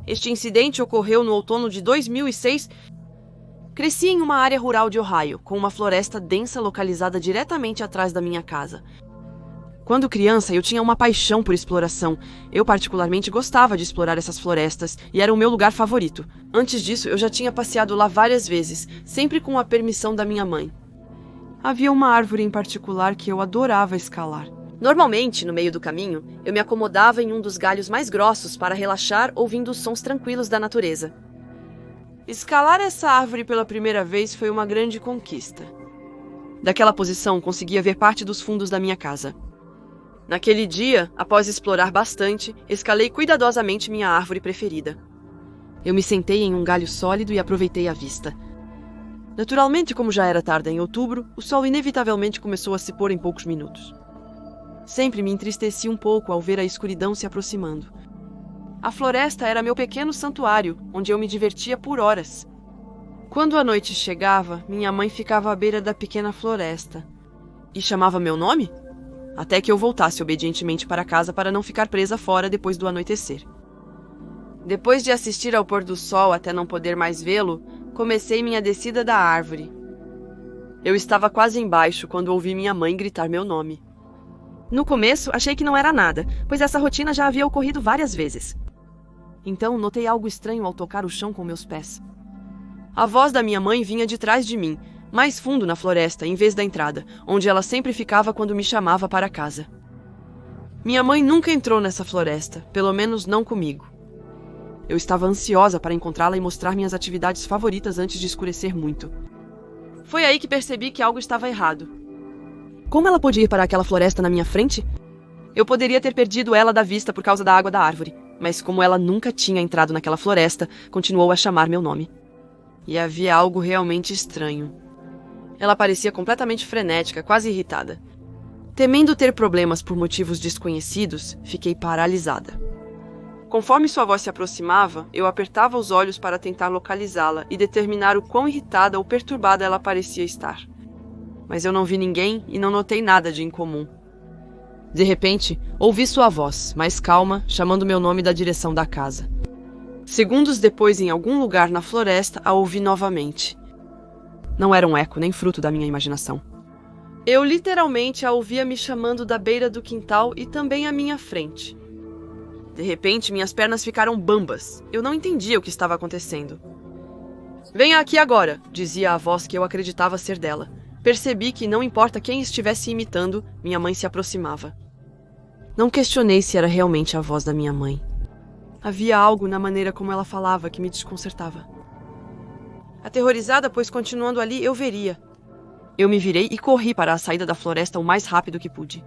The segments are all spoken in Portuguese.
Este incidente ocorreu no outono de 2006. Cresci em uma área rural de Ohio, com uma floresta densa localizada diretamente atrás da minha casa. Quando criança, eu tinha uma paixão por exploração. Eu particularmente gostava de explorar essas florestas e era o meu lugar favorito. Antes disso, eu já tinha passeado lá várias vezes, sempre com a permissão da minha mãe. Havia uma árvore em particular que eu adorava escalar. Normalmente, no meio do caminho, eu me acomodava em um dos galhos mais grossos para relaxar, ouvindo os sons tranquilos da natureza. Escalar essa árvore pela primeira vez foi uma grande conquista. Daquela posição, conseguia ver parte dos fundos da minha casa. Naquele dia, após explorar bastante, escalei cuidadosamente minha árvore preferida. Eu me sentei em um galho sólido e aproveitei a vista. Naturalmente, como já era tarde em outubro, o sol inevitavelmente começou a se pôr em poucos minutos. Sempre me entristeci um pouco ao ver a escuridão se aproximando. A floresta era meu pequeno santuário, onde eu me divertia por horas. Quando a noite chegava, minha mãe ficava à beira da pequena floresta e chamava meu nome? Até que eu voltasse obedientemente para casa para não ficar presa fora depois do anoitecer. Depois de assistir ao pôr do sol até não poder mais vê-lo, comecei minha descida da árvore. Eu estava quase embaixo quando ouvi minha mãe gritar meu nome. No começo, achei que não era nada, pois essa rotina já havia ocorrido várias vezes. Então, notei algo estranho ao tocar o chão com meus pés. A voz da minha mãe vinha de trás de mim, mais fundo na floresta, em vez da entrada, onde ela sempre ficava quando me chamava para casa. Minha mãe nunca entrou nessa floresta, pelo menos não comigo. Eu estava ansiosa para encontrá-la e mostrar minhas atividades favoritas antes de escurecer muito. Foi aí que percebi que algo estava errado. Como ela podia ir para aquela floresta na minha frente? Eu poderia ter perdido ela da vista por causa da água da árvore, mas como ela nunca tinha entrado naquela floresta, continuou a chamar meu nome. E havia algo realmente estranho. Ela parecia completamente frenética, quase irritada. Temendo ter problemas por motivos desconhecidos, fiquei paralisada. Conforme sua voz se aproximava, eu apertava os olhos para tentar localizá-la e determinar o quão irritada ou perturbada ela parecia estar. Mas eu não vi ninguém e não notei nada de incomum. De repente, ouvi sua voz, mais calma, chamando meu nome da direção da casa. Segundos depois, em algum lugar na floresta, a ouvi novamente. Não era um eco, nem fruto da minha imaginação. Eu literalmente a ouvia me chamando da beira do quintal e também à minha frente. De repente, minhas pernas ficaram bambas. Eu não entendia o que estava acontecendo. "Venha aqui agora", dizia a voz que eu acreditava ser dela. Percebi que, não importa quem estivesse imitando, minha mãe se aproximava. Não questionei se era realmente a voz da minha mãe. Havia algo na maneira como ela falava que me desconcertava. Aterrorizada, pois continuando ali, eu veria. Eu me virei e corri para a saída da floresta o mais rápido que pude.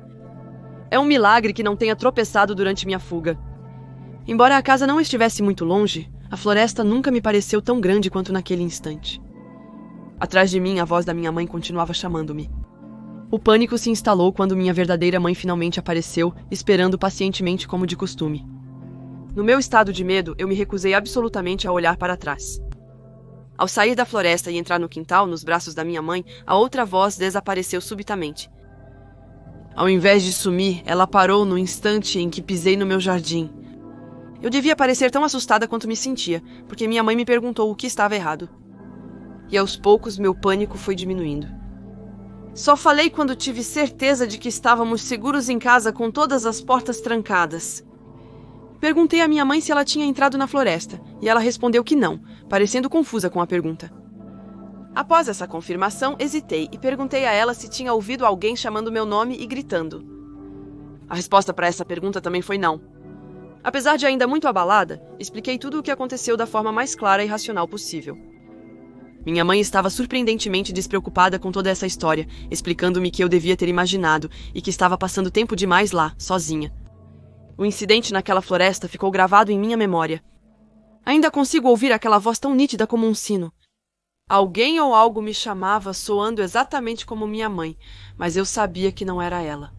É um milagre que não tenha tropeçado durante minha fuga. Embora a casa não estivesse muito longe, a floresta nunca me pareceu tão grande quanto naquele instante. Atrás de mim, a voz da minha mãe continuava chamando-me. O pânico se instalou quando minha verdadeira mãe finalmente apareceu, esperando pacientemente como de costume. No meu estado de medo, eu me recusei absolutamente a olhar para trás. Ao sair da floresta e entrar no quintal, nos braços da minha mãe, a outra voz desapareceu subitamente. Ao invés de sumir, ela parou no instante em que pisei no meu jardim. Eu devia parecer tão assustada quanto me sentia, porque minha mãe me perguntou o que estava errado. E aos poucos meu pânico foi diminuindo. Só falei quando tive certeza de que estávamos seguros em casa com todas as portas trancadas. Perguntei à minha mãe se ela tinha entrado na floresta, e ela respondeu que não, parecendo confusa com a pergunta. Após essa confirmação, hesitei e perguntei a ela se tinha ouvido alguém chamando meu nome e gritando. A resposta para essa pergunta também foi não. Apesar de ainda muito abalada, expliquei tudo o que aconteceu da forma mais clara e racional possível. Minha mãe estava surpreendentemente despreocupada com toda essa história, explicando-me que eu devia ter imaginado e que estava passando tempo demais lá, sozinha. O incidente naquela floresta ficou gravado em minha memória. Ainda consigo ouvir aquela voz tão nítida como um sino. Alguém ou algo me chamava soando exatamente como minha mãe, mas eu sabia que não era ela.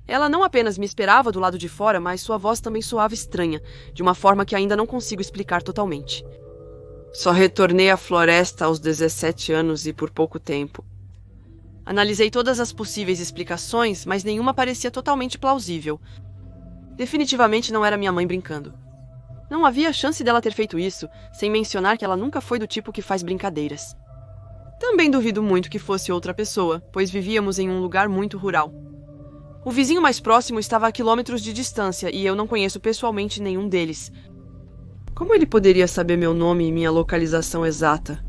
Ela não apenas me esperava do lado de fora, mas sua voz também soava estranha, de uma forma que ainda não consigo explicar totalmente. Só retornei à floresta aos 17 anos e por pouco tempo. Analisei todas as possíveis explicações, mas nenhuma parecia totalmente plausível. Definitivamente não era minha mãe brincando. Não havia chance dela ter feito isso, sem mencionar que ela nunca foi do tipo que faz brincadeiras. Também duvido muito que fosse outra pessoa, pois vivíamos em um lugar muito rural. O vizinho mais próximo estava a quilômetros de distância e eu não conheço pessoalmente nenhum deles. Como ele poderia saber meu nome e minha localização exata?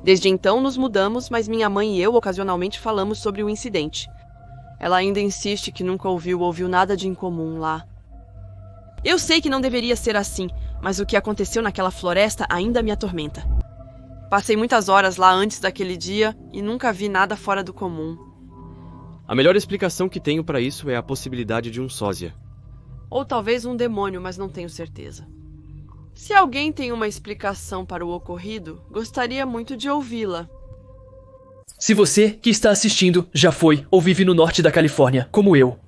Desde então nos mudamos, mas minha mãe e eu ocasionalmente falamos sobre o incidente. Ela ainda insiste que nunca ouviu nada de incomum lá. Eu sei que não deveria ser assim, mas o que aconteceu naquela floresta ainda me atormenta. Passei muitas horas lá antes daquele dia e nunca vi nada fora do comum. A melhor explicação que tenho para isso é a possibilidade de um sósia. Ou talvez um demônio, mas não tenho certeza. Se alguém tem uma explicação para o ocorrido, gostaria muito de ouvi-la. Se você, que está assistindo, já foi ou vive no norte da Califórnia, como eu,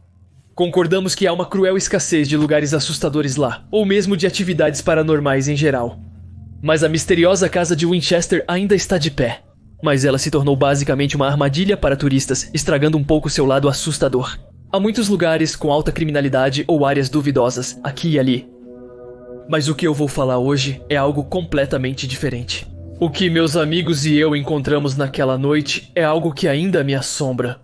concordamos que há uma cruel escassez de lugares assustadores lá, ou mesmo de atividades paranormais em geral. Mas a misteriosa casa de Winchester ainda está de pé. Mas ela se tornou basicamente uma armadilha para turistas, estragando um pouco seu lado assustador. Há muitos lugares com alta criminalidade ou áreas duvidosas, aqui e ali. Mas o que eu vou falar hoje é algo completamente diferente. O que meus amigos e eu encontramos naquela noite é algo que ainda me assombra.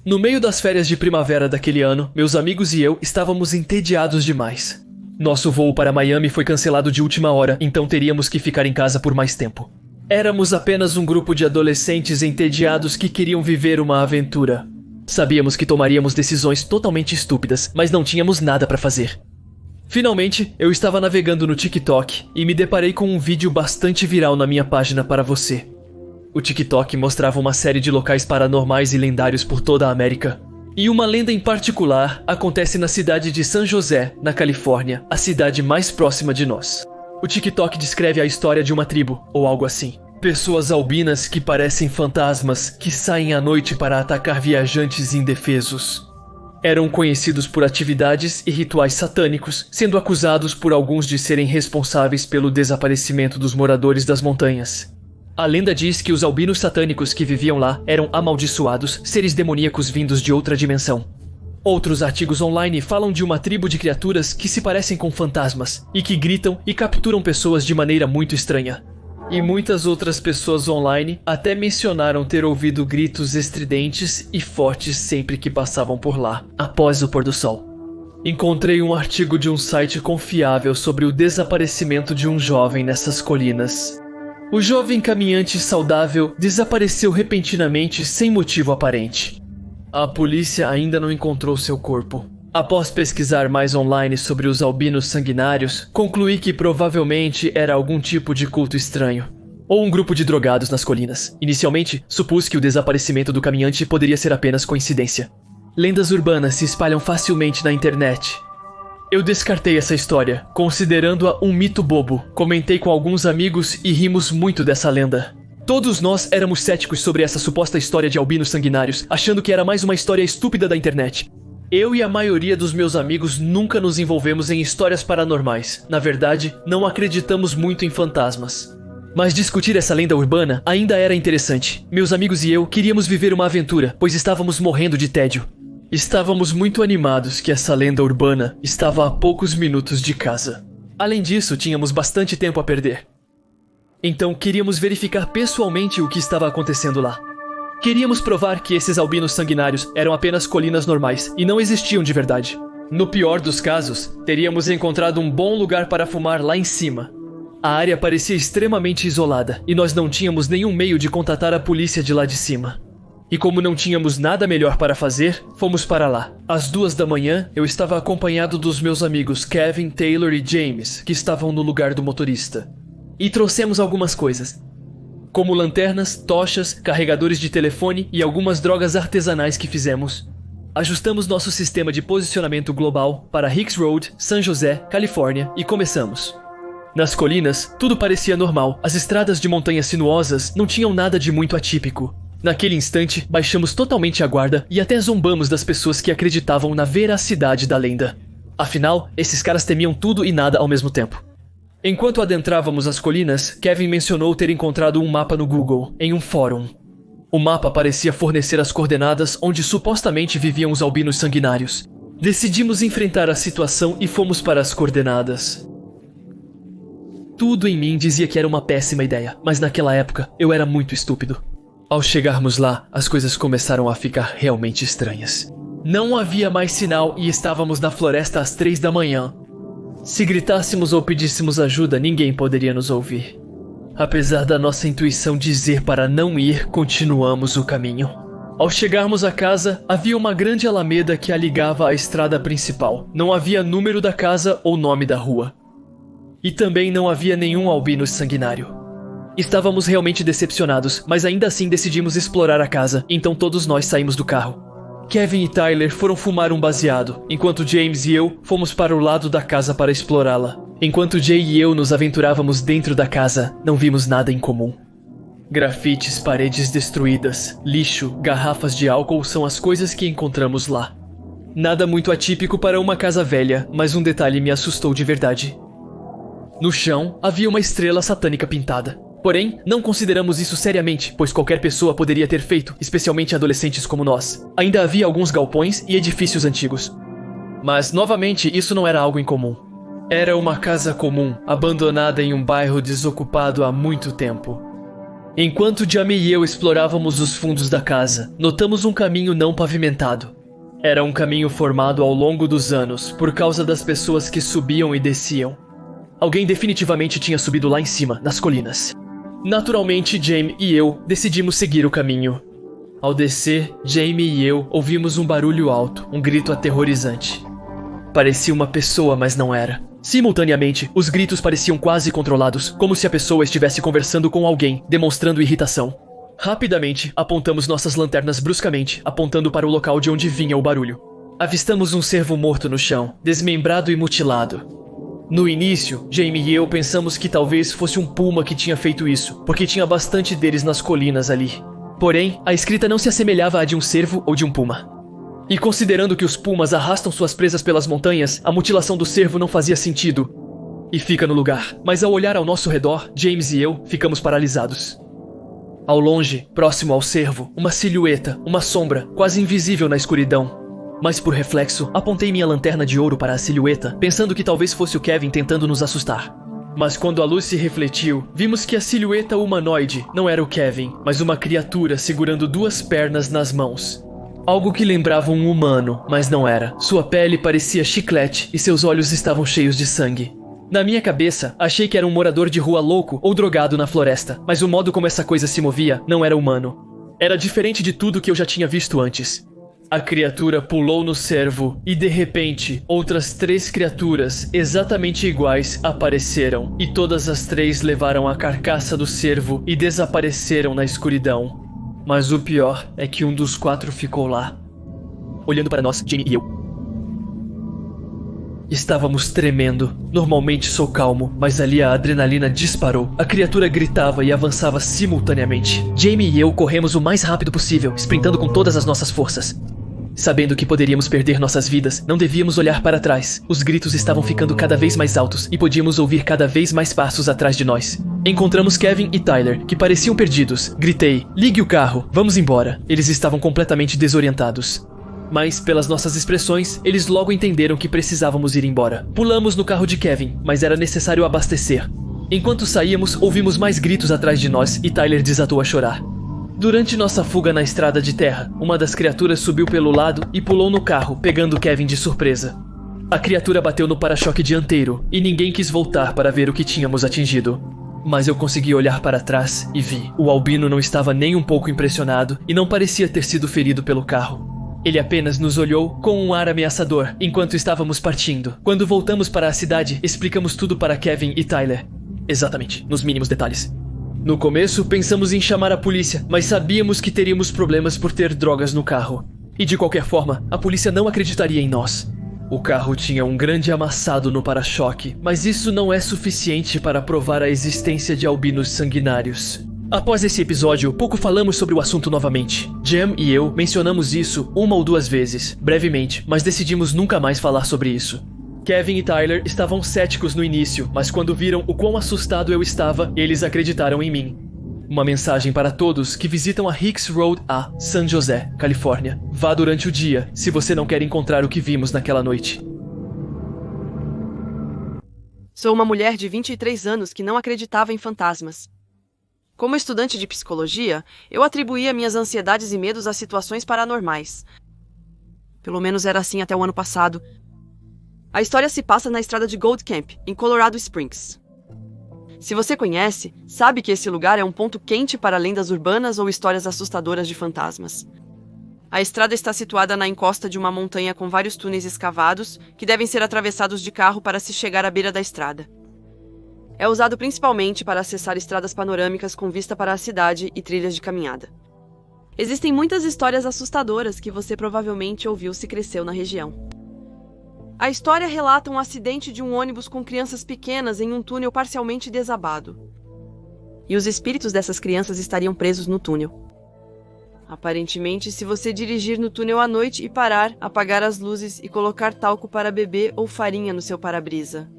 No meio das férias de primavera daquele ano, meus amigos e eu estávamos entediados demais. Nosso voo para Miami foi cancelado de última hora, então teríamos que ficar em casa por mais tempo. Éramos apenas um grupo de adolescentes entediados que queriam viver uma aventura. Sabíamos que tomaríamos decisões totalmente estúpidas, mas não tínhamos nada para fazer. Finalmente, eu estava navegando no TikTok e me deparei com um vídeo bastante viral na minha página para você. O TikTok mostrava uma série de locais paranormais e lendários por toda a América. E uma lenda em particular acontece na cidade de San José, na Califórnia, a cidade mais próxima de nós. O TikTok descreve a história de uma tribo, ou algo assim. Pessoas albinas que parecem fantasmas que saem à noite para atacar viajantes indefesos. Eram conhecidos por atividades e rituais satânicos, sendo acusados por alguns de serem responsáveis pelo desaparecimento dos moradores das montanhas. A lenda diz que os albinos satânicos que viviam lá eram amaldiçoados, seres demoníacos vindos de outra dimensão. Outros artigos online falam de uma tribo de criaturas que se parecem com fantasmas e que gritam e capturam pessoas de maneira muito estranha. E muitas outras pessoas online até mencionaram ter ouvido gritos estridentes e fortes sempre que passavam por lá, após o pôr do sol. Encontrei um artigo de um site confiável sobre o desaparecimento de um jovem nessas colinas. O jovem caminhante saudável desapareceu repentinamente sem motivo aparente. A polícia ainda não encontrou seu corpo. Após pesquisar mais online sobre os albinos sanguinários, concluí que provavelmente era algum tipo de culto estranho. Ou um grupo de drogados nas colinas. Inicialmente, supus que o desaparecimento do caminhante poderia ser apenas coincidência. Lendas urbanas se espalham facilmente na internet. Eu descartei essa história, considerando-a um mito bobo. Comentei com alguns amigos e rimos muito dessa lenda. Todos nós éramos céticos sobre essa suposta história de albinos sanguinários, achando que era mais uma história estúpida da internet. Eu e a maioria dos meus amigos nunca nos envolvemos em histórias paranormais. Na verdade, não acreditamos muito em fantasmas. Mas discutir essa lenda urbana ainda era interessante. Meus amigos e eu queríamos viver uma aventura, pois estávamos morrendo de tédio. Estávamos muito animados que essa lenda urbana estava a poucos minutos de casa. Além disso, tínhamos bastante tempo a perder. Então queríamos verificar pessoalmente o que estava acontecendo lá. Queríamos provar que esses albinos sanguinários eram apenas colinas normais e não existiam de verdade. No pior dos casos, teríamos encontrado um bom lugar para fumar lá em cima. A área parecia extremamente isolada e nós não tínhamos nenhum meio de contatar a polícia de lá de cima. E como não tínhamos nada melhor para fazer, fomos para lá. Às 2 da manhã, eu estava acompanhado dos meus amigos Kevin, Taylor e James, que estavam no lugar do motorista. E trouxemos algumas coisas, como lanternas, tochas, carregadores de telefone e algumas drogas artesanais que fizemos. Ajustamos nosso sistema de posicionamento global para Hicks Road, San José, Califórnia e começamos. Nas colinas, tudo parecia normal. As estradas de montanhas sinuosas não tinham nada de muito atípico. Naquele instante, baixamos totalmente a guarda e até zombamos das pessoas que acreditavam na veracidade da lenda. Afinal, esses caras temiam tudo e nada ao mesmo tempo. Enquanto adentrávamos as colinas, Kevin mencionou ter encontrado um mapa no Google, em um fórum. O mapa parecia fornecer as coordenadas onde supostamente viviam os albinos sanguinários. Decidimos enfrentar a situação e fomos para as coordenadas. Tudo em mim dizia que era uma péssima ideia, mas naquela época eu era muito estúpido. Ao chegarmos lá, as coisas começaram a ficar realmente estranhas. Não havia mais sinal e estávamos na floresta às 3 da manhã. Se gritássemos ou pedíssemos ajuda, ninguém poderia nos ouvir. Apesar da nossa intuição dizer para não ir, continuamos o caminho. Ao chegarmos à casa, havia uma grande alameda que a ligava à estrada principal. Não havia número da casa ou nome da rua. E também não havia nenhum albino sanguinário. Estávamos realmente decepcionados, mas ainda assim decidimos explorar a casa, então todos nós saímos do carro. Kevin e Tyler foram fumar um baseado, enquanto James e eu fomos para o lado da casa para explorá-la. Enquanto Jay e eu nos aventurávamos dentro da casa, não vimos nada em comum. Grafites, paredes destruídas, lixo, garrafas de álcool são as coisas que encontramos lá. Nada muito atípico para uma casa velha, mas um detalhe me assustou de verdade. No chão, havia uma estrela satânica pintada. Porém, não consideramos isso seriamente, pois qualquer pessoa poderia ter feito, especialmente adolescentes como nós. Ainda havia alguns galpões e edifícios antigos. Mas, novamente, isso não era algo incomum. Era uma casa comum, abandonada em um bairro desocupado há muito tempo. Enquanto Jamie e eu explorávamos os fundos da casa, notamos um caminho não pavimentado. Era um caminho formado ao longo dos anos, por causa das pessoas que subiam e desciam. Alguém definitivamente tinha subido lá em cima, nas colinas. Naturalmente, Jamie e eu decidimos seguir o caminho. Ao descer, Jamie e eu ouvimos um barulho alto, um grito aterrorizante. Parecia uma pessoa, mas não era. Simultaneamente, os gritos pareciam quase controlados, como se a pessoa estivesse conversando com alguém, demonstrando irritação. Rapidamente, apontamos nossas lanternas bruscamente, apontando para o local de onde vinha o barulho. Avistamos um cervo morto no chão, desmembrado e mutilado. No início, Jamie e eu pensamos que talvez fosse um puma que tinha feito isso, porque tinha bastante deles nas colinas ali. Porém, a escrita não se assemelhava à de um cervo ou de um puma. E considerando que os pumas arrastam suas presas pelas montanhas, a mutilação do cervo não fazia sentido. E fica no lugar, mas ao olhar ao nosso redor, James e eu ficamos paralisados. Ao longe, próximo ao cervo, uma silhueta, uma sombra, quase invisível na escuridão. Mas por reflexo, apontei minha lanterna de ouro para a silhueta, pensando que talvez fosse o Kevin tentando nos assustar. Mas quando a luz se refletiu, vimos que a silhueta humanoide não era o Kevin, mas uma criatura segurando 2 pernas nas mãos. Algo que lembrava um humano, mas não era. Sua pele parecia chiclete e seus olhos estavam cheios de sangue. Na minha cabeça, achei que era um morador de rua louco ou drogado na floresta, mas o modo como essa coisa se movia não era humano. Era diferente de tudo que eu já tinha visto antes. A criatura pulou no cervo e, de repente, outras 3 criaturas exatamente iguais apareceram. E todas as 3 levaram a carcaça do cervo e desapareceram na escuridão. Mas o pior é que um dos 4 ficou lá, olhando para nós, Jamie e eu. Estávamos tremendo. Normalmente sou calmo, mas ali a adrenalina disparou. A criatura gritava e avançava simultaneamente. Jamie e eu corremos o mais rápido possível, sprintando com todas as nossas forças. Sabendo que poderíamos perder nossas vidas, não devíamos olhar para trás. Os gritos estavam ficando cada vez mais altos e podíamos ouvir cada vez mais passos atrás de nós. Encontramos Kevin e Tyler, que pareciam perdidos. Gritei, ligue o carro, vamos embora. Eles estavam completamente desorientados. Mas, pelas nossas expressões, eles logo entenderam que precisávamos ir embora. Pulamos no carro de Kevin, mas era necessário abastecer. Enquanto saíamos, ouvimos mais gritos atrás de nós e Tyler desatou a chorar. Durante nossa fuga na estrada de terra, uma das criaturas subiu pelo lado e pulou no carro, pegando Kevin de surpresa. A criatura bateu no para-choque dianteiro e ninguém quis voltar para ver o que tínhamos atingido. Mas eu consegui olhar para trás e vi. O albino não estava nem um pouco impressionado e não parecia ter sido ferido pelo carro. Ele apenas nos olhou com um ar ameaçador enquanto estávamos partindo. Quando voltamos para a cidade, explicamos tudo para Kevin e Tyler. Exatamente, nos mínimos detalhes. No começo, pensamos em chamar a polícia, mas sabíamos que teríamos problemas por ter drogas no carro. E de qualquer forma, a polícia não acreditaria em nós. O carro tinha um grande amassado no para-choque, mas isso não é suficiente para provar a existência de albinos sanguinários. Após esse episódio, pouco falamos sobre o assunto novamente. Jam e eu mencionamos isso 1 ou 2 vezes, brevemente, mas decidimos nunca mais falar sobre isso. Kevin e Tyler estavam céticos no início, mas quando viram o quão assustado eu estava, eles acreditaram em mim. Uma mensagem para todos que visitam a Hicks Road a San José, Califórnia. Vá durante o dia, se você não quer encontrar o que vimos naquela noite. Sou uma mulher de 23 anos que não acreditava em fantasmas. Como estudante de psicologia, eu atribuía minhas ansiedades e medos a situações paranormais. Pelo menos era assim até o ano passado. A história se passa na estrada de Gold Camp, em Colorado Springs. Se você conhece, sabe que esse lugar é um ponto quente para lendas urbanas ou histórias assustadoras de fantasmas. A estrada está situada na encosta de uma montanha com vários túneis escavados que devem ser atravessados de carro para se chegar à beira da estrada. É usado principalmente para acessar estradas panorâmicas com vista para a cidade e trilhas de caminhada. Existem muitas histórias assustadoras que você provavelmente ouviu se cresceu na região. A história relata um acidente de um ônibus com crianças pequenas em um túnel parcialmente desabado. E os espíritos dessas crianças estariam presos no túnel. Aparentemente, se você dirigir no túnel à noite e parar, apagar as luzes e colocar talco para beber ou farinha no seu para-brisa,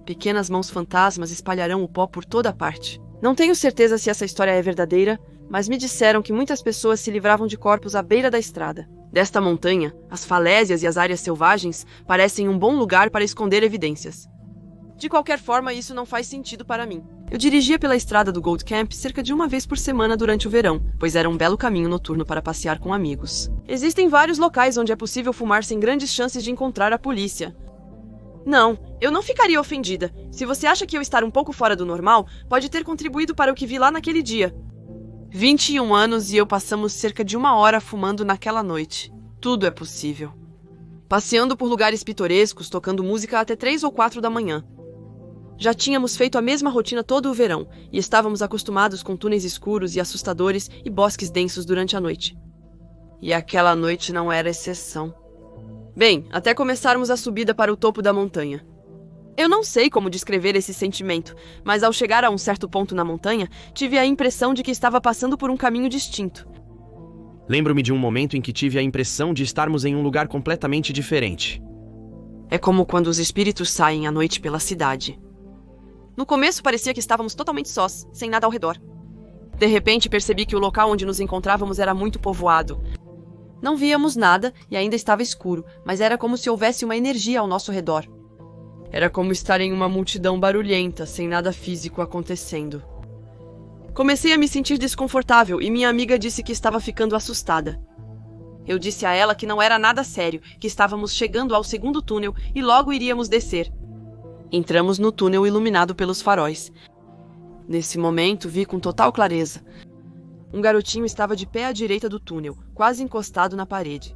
pequenas mãos fantasmas espalharão o pó por toda parte. Não tenho certeza se essa história é verdadeira, mas me disseram que muitas pessoas se livravam de corpos à beira da estrada. Desta montanha, as falésias e as áreas selvagens parecem um bom lugar para esconder evidências. De qualquer forma, isso não faz sentido para mim. Eu dirigia pela estrada do Gold Camp cerca de uma vez por semana durante o verão, pois era um belo caminho noturno para passear com amigos. Existem vários locais onde é possível fumar sem grandes chances de encontrar a polícia. Não, eu não ficaria ofendida. Se você acha que eu estar um pouco fora do normal, pode ter contribuído para o que vi lá naquele dia. 21 anos e eu passamos cerca de 1 hora fumando naquela noite. Tudo é possível. Passeando por lugares pitorescos, tocando música até 3 ou 4 da manhã. Já tínhamos feito a mesma rotina todo o verão e estávamos acostumados com túneis escuros e assustadores e bosques densos durante a noite. E aquela noite não era exceção. Bem, até começarmos a subida para o topo da montanha. Eu não sei como descrever esse sentimento, mas ao chegar a um certo ponto na montanha, tive a impressão de que estava passando por um caminho distinto. Lembro-me de um momento em que tive a impressão de estarmos em um lugar completamente diferente. É como quando os espíritos saem à noite pela cidade. No começo parecia que estávamos totalmente sós, sem nada ao redor. De repente percebi que o local onde nos encontrávamos era muito povoado. Não víamos nada e ainda estava escuro, mas era como se houvesse uma energia ao nosso redor. Era como estar em uma multidão barulhenta, sem nada físico acontecendo. Comecei a me sentir desconfortável e minha amiga disse que estava ficando assustada. Eu disse a ela que não era nada sério, que estávamos chegando ao segundo túnel e logo iríamos descer. Entramos no túnel iluminado pelos faróis. Nesse momento, vi com total clareza. Um garotinho estava de pé à direita do túnel, quase encostado na parede.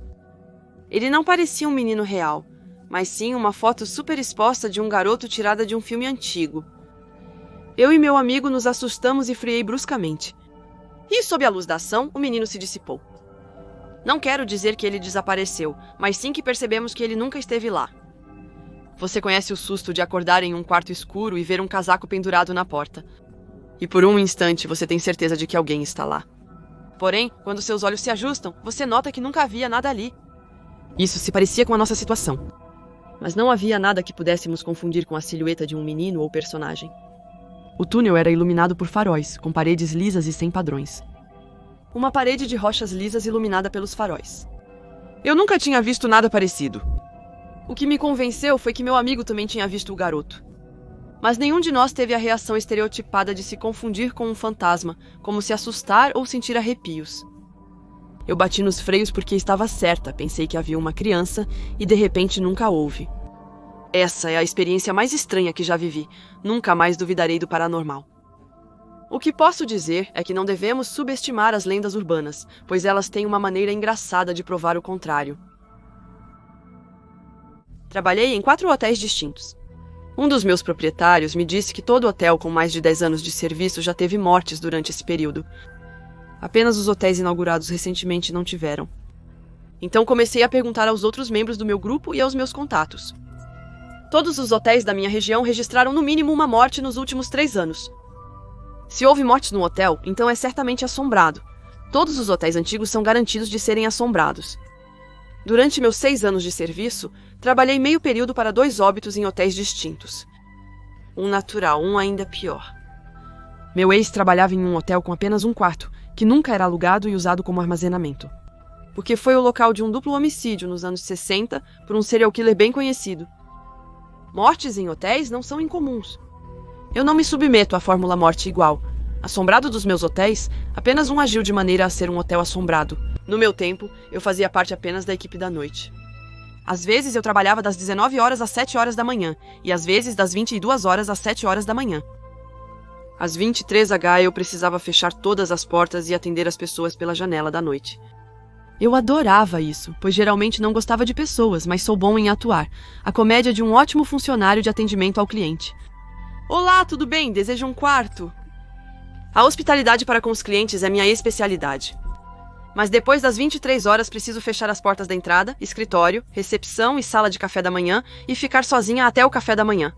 Ele não parecia um menino real, mas sim uma foto super exposta de um garoto tirada de um filme antigo. Eu e meu amigo nos assustamos e friei bruscamente. E, sob a luz da ação, o menino se dissipou. Não quero dizer que ele desapareceu, mas sim que percebemos que ele nunca esteve lá. Você conhece o susto de acordar em um quarto escuro e ver um casaco pendurado na porta. E por um instante você tem certeza de que alguém está lá. Porém, quando seus olhos se ajustam, você nota que nunca havia nada ali. Isso se parecia com a nossa situação. Mas não havia nada que pudéssemos confundir com a silhueta de um menino ou personagem. O túnel era iluminado por faróis, com paredes lisas e sem padrões. Uma parede de rochas lisas iluminada pelos faróis. Eu nunca tinha visto nada parecido. O que me convenceu foi que meu amigo também tinha visto o garoto. Mas nenhum de nós teve a reação estereotipada de se confundir com um fantasma, como se assustar ou sentir arrepios. Eu bati nos freios porque estava certa, pensei que havia uma criança e de repente nunca houve. Essa é a experiência mais estranha que já vivi. Nunca mais duvidarei do paranormal. O que posso dizer é que não devemos subestimar as lendas urbanas, pois elas têm uma maneira engraçada de provar o contrário. Trabalhei em 4 hotéis distintos. Um dos meus proprietários me disse que todo hotel com mais de 10 anos de serviço já teve mortes durante esse período. Apenas os hotéis inaugurados recentemente não tiveram. Então comecei a perguntar aos outros membros do meu grupo e aos meus contatos. Todos os hotéis da minha região registraram no mínimo uma morte nos últimos 3 anos. Se houve mortes no hotel, então é certamente assombrado. Todos os hotéis antigos são garantidos de serem assombrados. Durante meus 6 anos de serviço, trabalhei meio período para 2 óbitos em hotéis distintos. Um natural, um ainda pior. Meu ex trabalhava em um hotel com apenas um quarto, que nunca era alugado e usado como armazenamento. Porque foi o local de um duplo homicídio nos anos 60 por um serial killer bem conhecido. Mortes em hotéis não são incomuns. Eu não me submeto à fórmula morte igual. Assombrado dos meus hotéis, apenas um agiu de maneira a ser um hotel assombrado. No meu tempo, eu fazia parte apenas da equipe da noite. Às vezes eu trabalhava das 19 horas às 7 horas da manhã, e às vezes das 22 horas às 7 horas da manhã. Às 23h eu precisava fechar todas as portas e atender as pessoas pela janela da noite. Eu adorava isso, pois geralmente não gostava de pessoas, mas sou bom em atuar. A comédia de um ótimo funcionário de atendimento ao cliente. Olá, tudo bem? Deseja um quarto? A hospitalidade para com os clientes é minha especialidade. Mas depois das 23 horas preciso fechar as portas da entrada, escritório, recepção e sala de café da manhã e ficar sozinha até o café da manhã.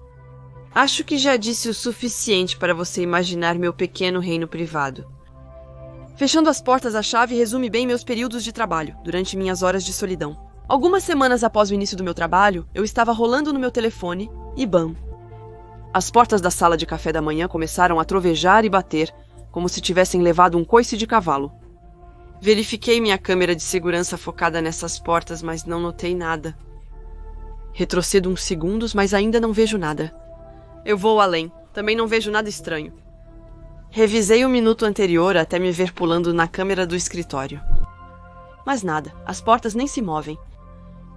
Acho que já disse o suficiente para você imaginar meu pequeno reino privado. Fechando as portas, a chave resume bem meus períodos de trabalho, durante minhas horas de solidão. Algumas semanas após o início do meu trabalho, eu estava rolando no meu telefone e bam! As portas da sala de café da manhã começaram a trovejar e bater, como se tivessem levado um coice de cavalo. Verifiquei minha câmera de segurança focada nessas portas, mas não notei nada. Retrocedo uns segundos, mas ainda não vejo nada. Eu vou além, também não vejo nada estranho. Revisei o minuto anterior até me ver pulando na câmera do escritório. Mas nada, as portas nem se movem.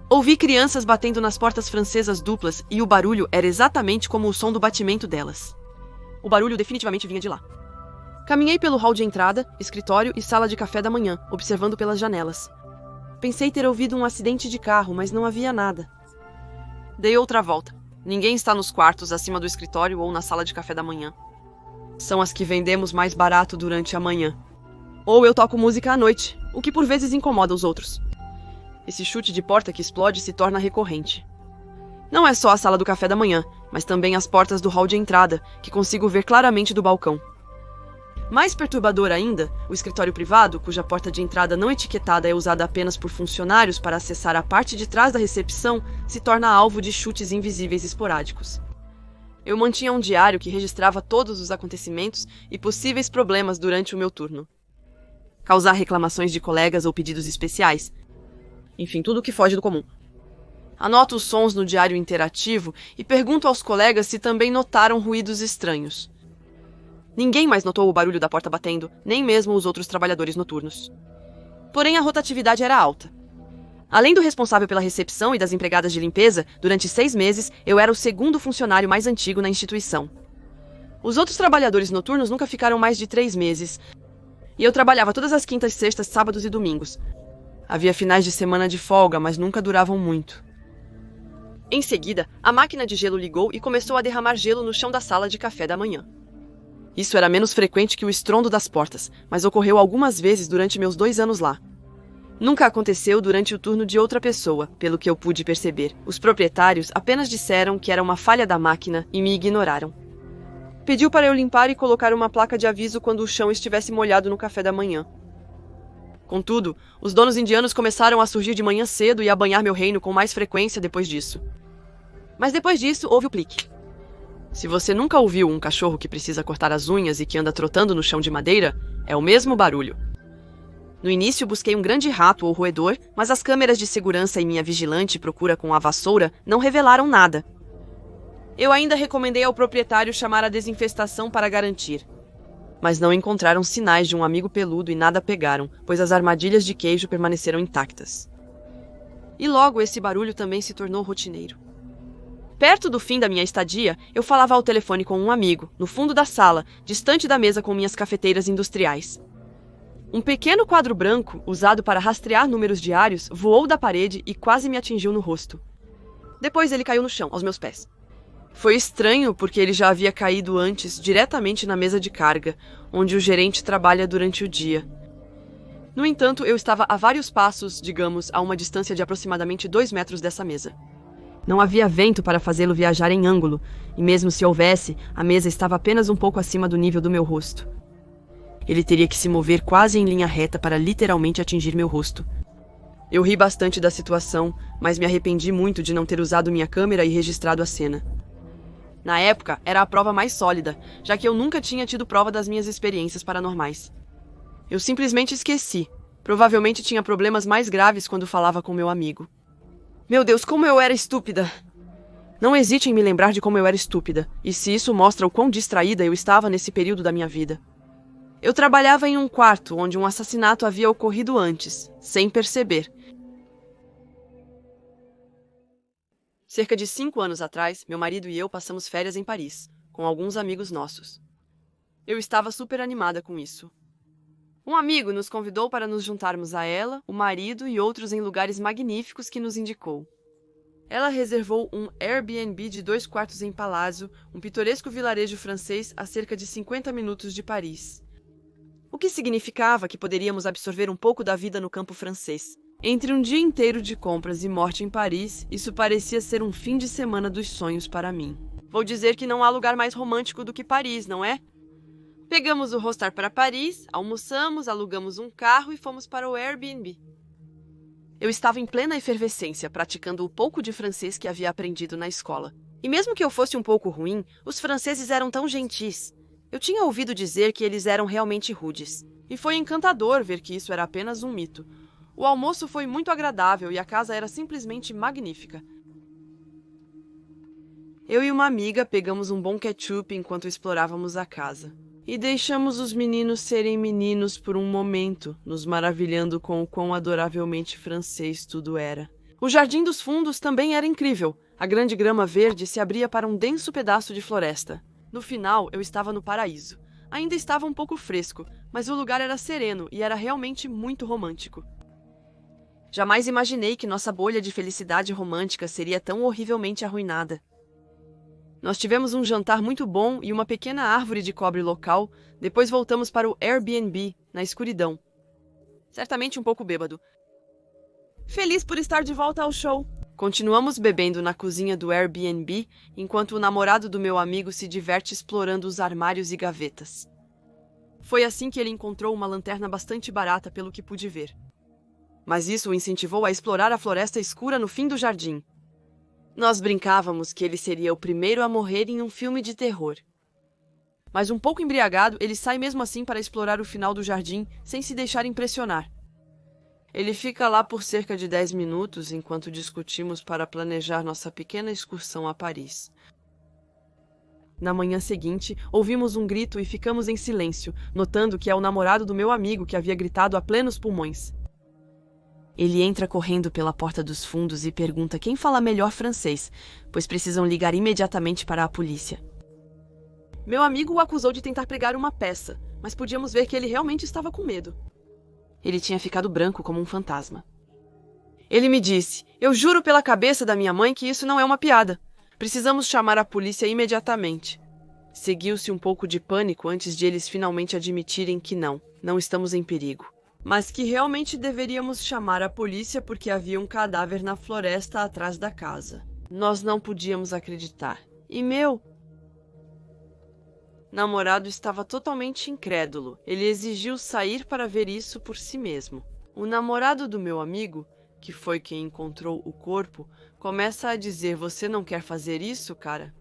Ouvi crianças batendo nas portas francesas duplas e o barulho era exatamente como o som do batimento delas. O barulho definitivamente vinha de lá. Caminhei pelo hall de entrada, escritório e sala de café da manhã, observando pelas janelas. Pensei ter ouvido um acidente de carro, mas não havia nada. Dei outra volta. Ninguém está nos quartos acima do escritório ou na sala de café da manhã. São as que vendemos mais barato durante a manhã. Ou eu toco música à noite, o que por vezes incomoda os outros. Esse chute de porta que explode se torna recorrente. Não é só a sala do café da manhã, mas também as portas do hall de entrada, que consigo ver claramente do balcão. Mais perturbador ainda, o escritório privado, cuja porta de entrada não etiquetada é usada apenas por funcionários para acessar a parte de trás da recepção, se torna alvo de chutes invisíveis esporádicos. Eu mantinha um diário que registrava todos os acontecimentos e possíveis problemas durante o meu turno. Causar reclamações de colegas ou pedidos especiais. Enfim, tudo o que foge do comum. Anoto os sons no diário interativo e pergunto aos colegas se também notaram ruídos estranhos. Ninguém mais notou o barulho da porta batendo, nem mesmo os outros trabalhadores noturnos. Porém, a rotatividade era alta. Além do responsável pela recepção e das empregadas de limpeza, durante 6 meses, eu era o segundo funcionário mais antigo na instituição. Os outros trabalhadores noturnos nunca ficaram mais de 3 meses. E eu trabalhava todas as quintas, sextas, sábados e domingos. Havia finais de semana de folga, mas nunca duravam muito. Em seguida, a máquina de gelo ligou e começou a derramar gelo no chão da sala de café da manhã. Isso era menos frequente que o estrondo das portas, mas ocorreu algumas vezes durante meus 2 anos lá. Nunca aconteceu durante o turno de outra pessoa, pelo que eu pude perceber. Os proprietários apenas disseram que era uma falha da máquina e me ignoraram. Pediu para eu limpar e colocar uma placa de aviso quando o chão estivesse molhado no café da manhã. Contudo, os donos indianos começaram a surgir de manhã cedo e a banhar meu reino com mais frequência depois disso. Mas depois disso, houve o plique. Se você nunca ouviu um cachorro que precisa cortar as unhas e que anda trotando no chão de madeira, é o mesmo barulho. No início, busquei um grande rato ou roedor, mas as câmeras de segurança e minha vigilante procura com a vassoura não revelaram nada. Eu ainda recomendei ao proprietário chamar a desinfestação para garantir. Mas não encontraram sinais de um amigo peludo e nada pegaram, pois as armadilhas de queijo permaneceram intactas. E logo esse barulho também se tornou rotineiro. Perto do fim da minha estadia, eu falava ao telefone com um amigo, no fundo da sala, distante da mesa com minhas cafeteiras industriais. Um pequeno quadro branco, usado para rastrear números diários, voou da parede e quase me atingiu no rosto. Depois ele caiu no chão, aos meus pés. Foi estranho porque ele já havia caído antes, diretamente na mesa de carga, onde o gerente trabalha durante o dia. No entanto, eu estava a vários passos, digamos, a uma distância de aproximadamente 2 metros dessa mesa. Não havia vento para fazê-lo viajar em ângulo, e mesmo se houvesse, a mesa estava apenas um pouco acima do nível do meu rosto. Ele teria que se mover quase em linha reta para literalmente atingir meu rosto. Eu ri bastante da situação, mas me arrependi muito de não ter usado minha câmera e registrado a cena. Na época, era a prova mais sólida, já que eu nunca tinha tido prova das minhas experiências paranormais. Eu simplesmente esqueci. Provavelmente tinha problemas mais graves quando falava com meu amigo. Meu Deus, como eu era estúpida! Não hesite em me lembrar de como eu era estúpida, e se isso mostra o quão distraída eu estava nesse período da minha vida. Eu trabalhava em um quarto onde um assassinato havia ocorrido antes, sem perceber. Cerca de 5 anos atrás, meu marido e eu passamos férias em Paris, com alguns amigos nossos. Eu estava super animada com isso. Um amigo nos convidou para nos juntarmos a ela, o marido e outros em lugares magníficos que nos indicou. Ela reservou um Airbnb de 2 quartos em Palazzo, um pitoresco vilarejo francês a cerca de 50 minutos de Paris. O que significava que poderíamos absorver um pouco da vida no campo francês. Entre um dia inteiro de compras e morte em Paris, isso parecia ser um fim de semana dos sonhos para mim. Vou dizer que não há lugar mais romântico do que Paris, não é? Pegamos o Rostar para Paris, almoçamos, alugamos um carro e fomos para o Airbnb. Eu estava em plena efervescência, praticando o pouco de francês que havia aprendido na escola. E mesmo que eu fosse um pouco ruim, os franceses eram tão gentis. Eu tinha ouvido dizer que eles eram realmente rudes. E foi encantador ver que isso era apenas um mito. O almoço foi muito agradável e a casa era simplesmente magnífica. Eu e uma amiga pegamos um bom ketchup enquanto explorávamos a casa. E deixamos os meninos serem meninos por um momento, nos maravilhando com o quão adoravelmente francês tudo era. O jardim dos fundos também era incrível. A grande grama verde se abria para um denso pedaço de floresta. No final, eu estava no paraíso. Ainda estava um pouco fresco, mas o lugar era sereno e era realmente muito romântico. Jamais imaginei que nossa bolha de felicidade romântica seria tão horrivelmente arruinada. Nós tivemos um jantar muito bom e uma pequena árvore de cobre local, depois voltamos para o Airbnb, na escuridão. Certamente um pouco bêbado. Feliz por estar de volta ao show. Continuamos bebendo na cozinha do Airbnb, enquanto o namorado do meu amigo se diverte explorando os armários e gavetas. Foi assim que ele encontrou uma lanterna bastante barata, pelo que pude ver. Mas isso o incentivou a explorar a floresta escura no fim do jardim. Nós brincávamos que ele seria o primeiro a morrer em um filme de terror. Mas um pouco embriagado, ele sai mesmo assim para explorar o final do jardim, sem se deixar impressionar. Ele fica lá por cerca de 10 minutos enquanto discutimos para planejar nossa pequena excursão a Paris. Na manhã seguinte, ouvimos um grito e ficamos em silêncio, notando que é o namorado do meu amigo que havia gritado a plenos pulmões. Ele entra correndo pela porta dos fundos e pergunta quem fala melhor francês, pois precisam ligar imediatamente para a polícia. Meu amigo o acusou de tentar pregar uma peça, mas podíamos ver que ele realmente estava com medo. Ele tinha ficado branco como um fantasma. Ele me disse: "Eu juro pela cabeça da minha mãe que isso não é uma piada. Precisamos chamar a polícia imediatamente." Seguiu-se um pouco de pânico antes de eles finalmente admitirem que não estamos em perigo. Mas que realmente deveríamos chamar a polícia porque havia um cadáver na floresta atrás da casa. Nós não podíamos acreditar. E meu namorado estava totalmente incrédulo. Ele exigiu sair para ver isso por si mesmo. O namorado do meu amigo, que foi quem encontrou o corpo, começa a dizer: "Você não quer fazer isso, cara?"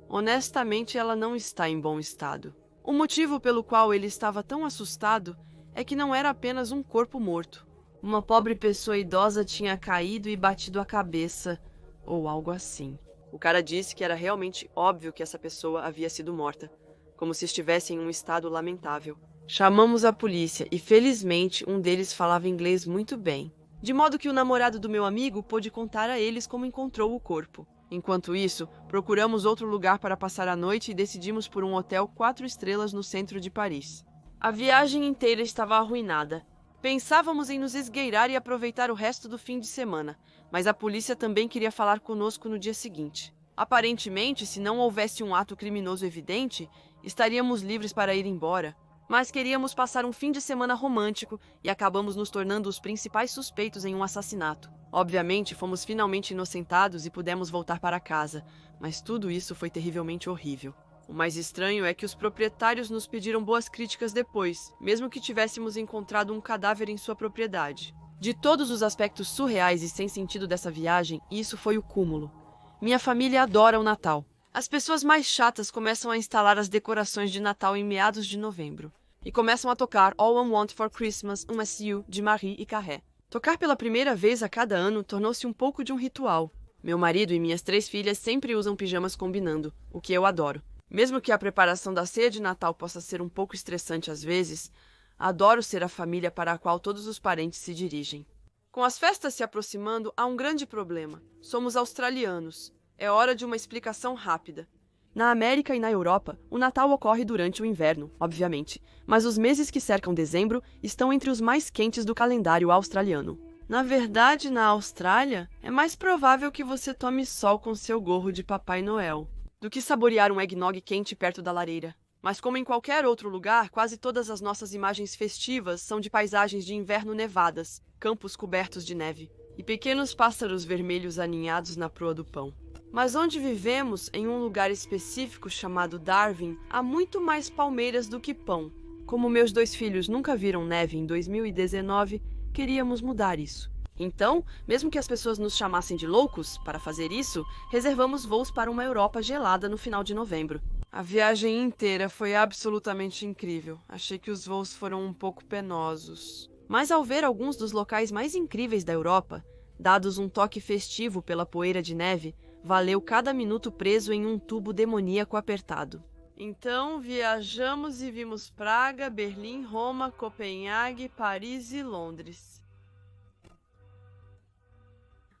Honestamente, ela não está em bom estado. O motivo pelo qual ele estava tão assustado é que não era apenas um corpo morto. Uma pobre pessoa idosa tinha caído e batido a cabeça, ou algo assim. O cara disse que era realmente óbvio que essa pessoa havia sido morta, como se estivesse em um estado lamentável. Chamamos a polícia e, felizmente, um deles falava inglês muito bem, de modo que o namorado do meu amigo pôde contar a eles como encontrou o corpo. Enquanto isso, procuramos outro lugar para passar a noite e decidimos por um hotel 4 estrelas no centro de Paris. A viagem inteira estava arruinada. Pensávamos em nos esgueirar e aproveitar o resto do fim de semana, mas a polícia também queria falar conosco no dia seguinte. Aparentemente, se não houvesse um ato criminoso evidente, estaríamos livres para ir embora. Mas queríamos passar um fim de semana romântico e acabamos nos tornando os principais suspeitos em um assassinato. Obviamente, fomos finalmente inocentados e pudemos voltar para casa, mas tudo isso foi terrivelmente horrível. O mais estranho é que os proprietários nos pediram boas críticas depois, mesmo que tivéssemos encontrado um cadáver em sua propriedade. De todos os aspectos surreais e sem sentido dessa viagem, isso foi o cúmulo. Minha família adora o Natal. As pessoas mais chatas começam a instalar as decorações de Natal em meados de novembro, e começam a tocar All I Want for Christmas, Un-Monsieur, de Marie e Carré. Tocar pela primeira vez a cada ano tornou-se um pouco de um ritual. Meu marido e minhas 3 filhas sempre usam pijamas combinando, o que eu adoro. Mesmo que a preparação da ceia de Natal possa ser um pouco estressante às vezes, adoro ser a família para a qual todos os parentes se dirigem. Com as festas se aproximando, há um grande problema. Somos australianos. É hora de uma explicação rápida. Na América e na Europa, o Natal ocorre durante o inverno, obviamente, mas os meses que cercam dezembro estão entre os mais quentes do calendário australiano. Na verdade, na Austrália, é mais provável que você tome sol com seu gorro de Papai Noel do que saborear um eggnog quente perto da lareira. Mas como em qualquer outro lugar, quase todas as nossas imagens festivas são de paisagens de inverno nevadas, campos cobertos de neve e pequenos pássaros vermelhos aninhados na proa do pão. Mas onde vivemos, em um lugar específico chamado Darwin, há muito mais palmeiras do que pão. Como meus 2 filhos nunca viram neve em 2019, queríamos mudar isso. Então, mesmo que as pessoas nos chamassem de loucos para fazer isso, reservamos voos para uma Europa gelada no final de novembro. A viagem inteira foi absolutamente incrível. Achei que os voos foram um pouco penosos. Mas ao ver alguns dos locais mais incríveis da Europa, dados um toque festivo pela poeira de neve, valeu cada minuto preso em um tubo demoníaco apertado. Então, viajamos e vimos Praga, Berlim, Roma, Copenhague, Paris e Londres.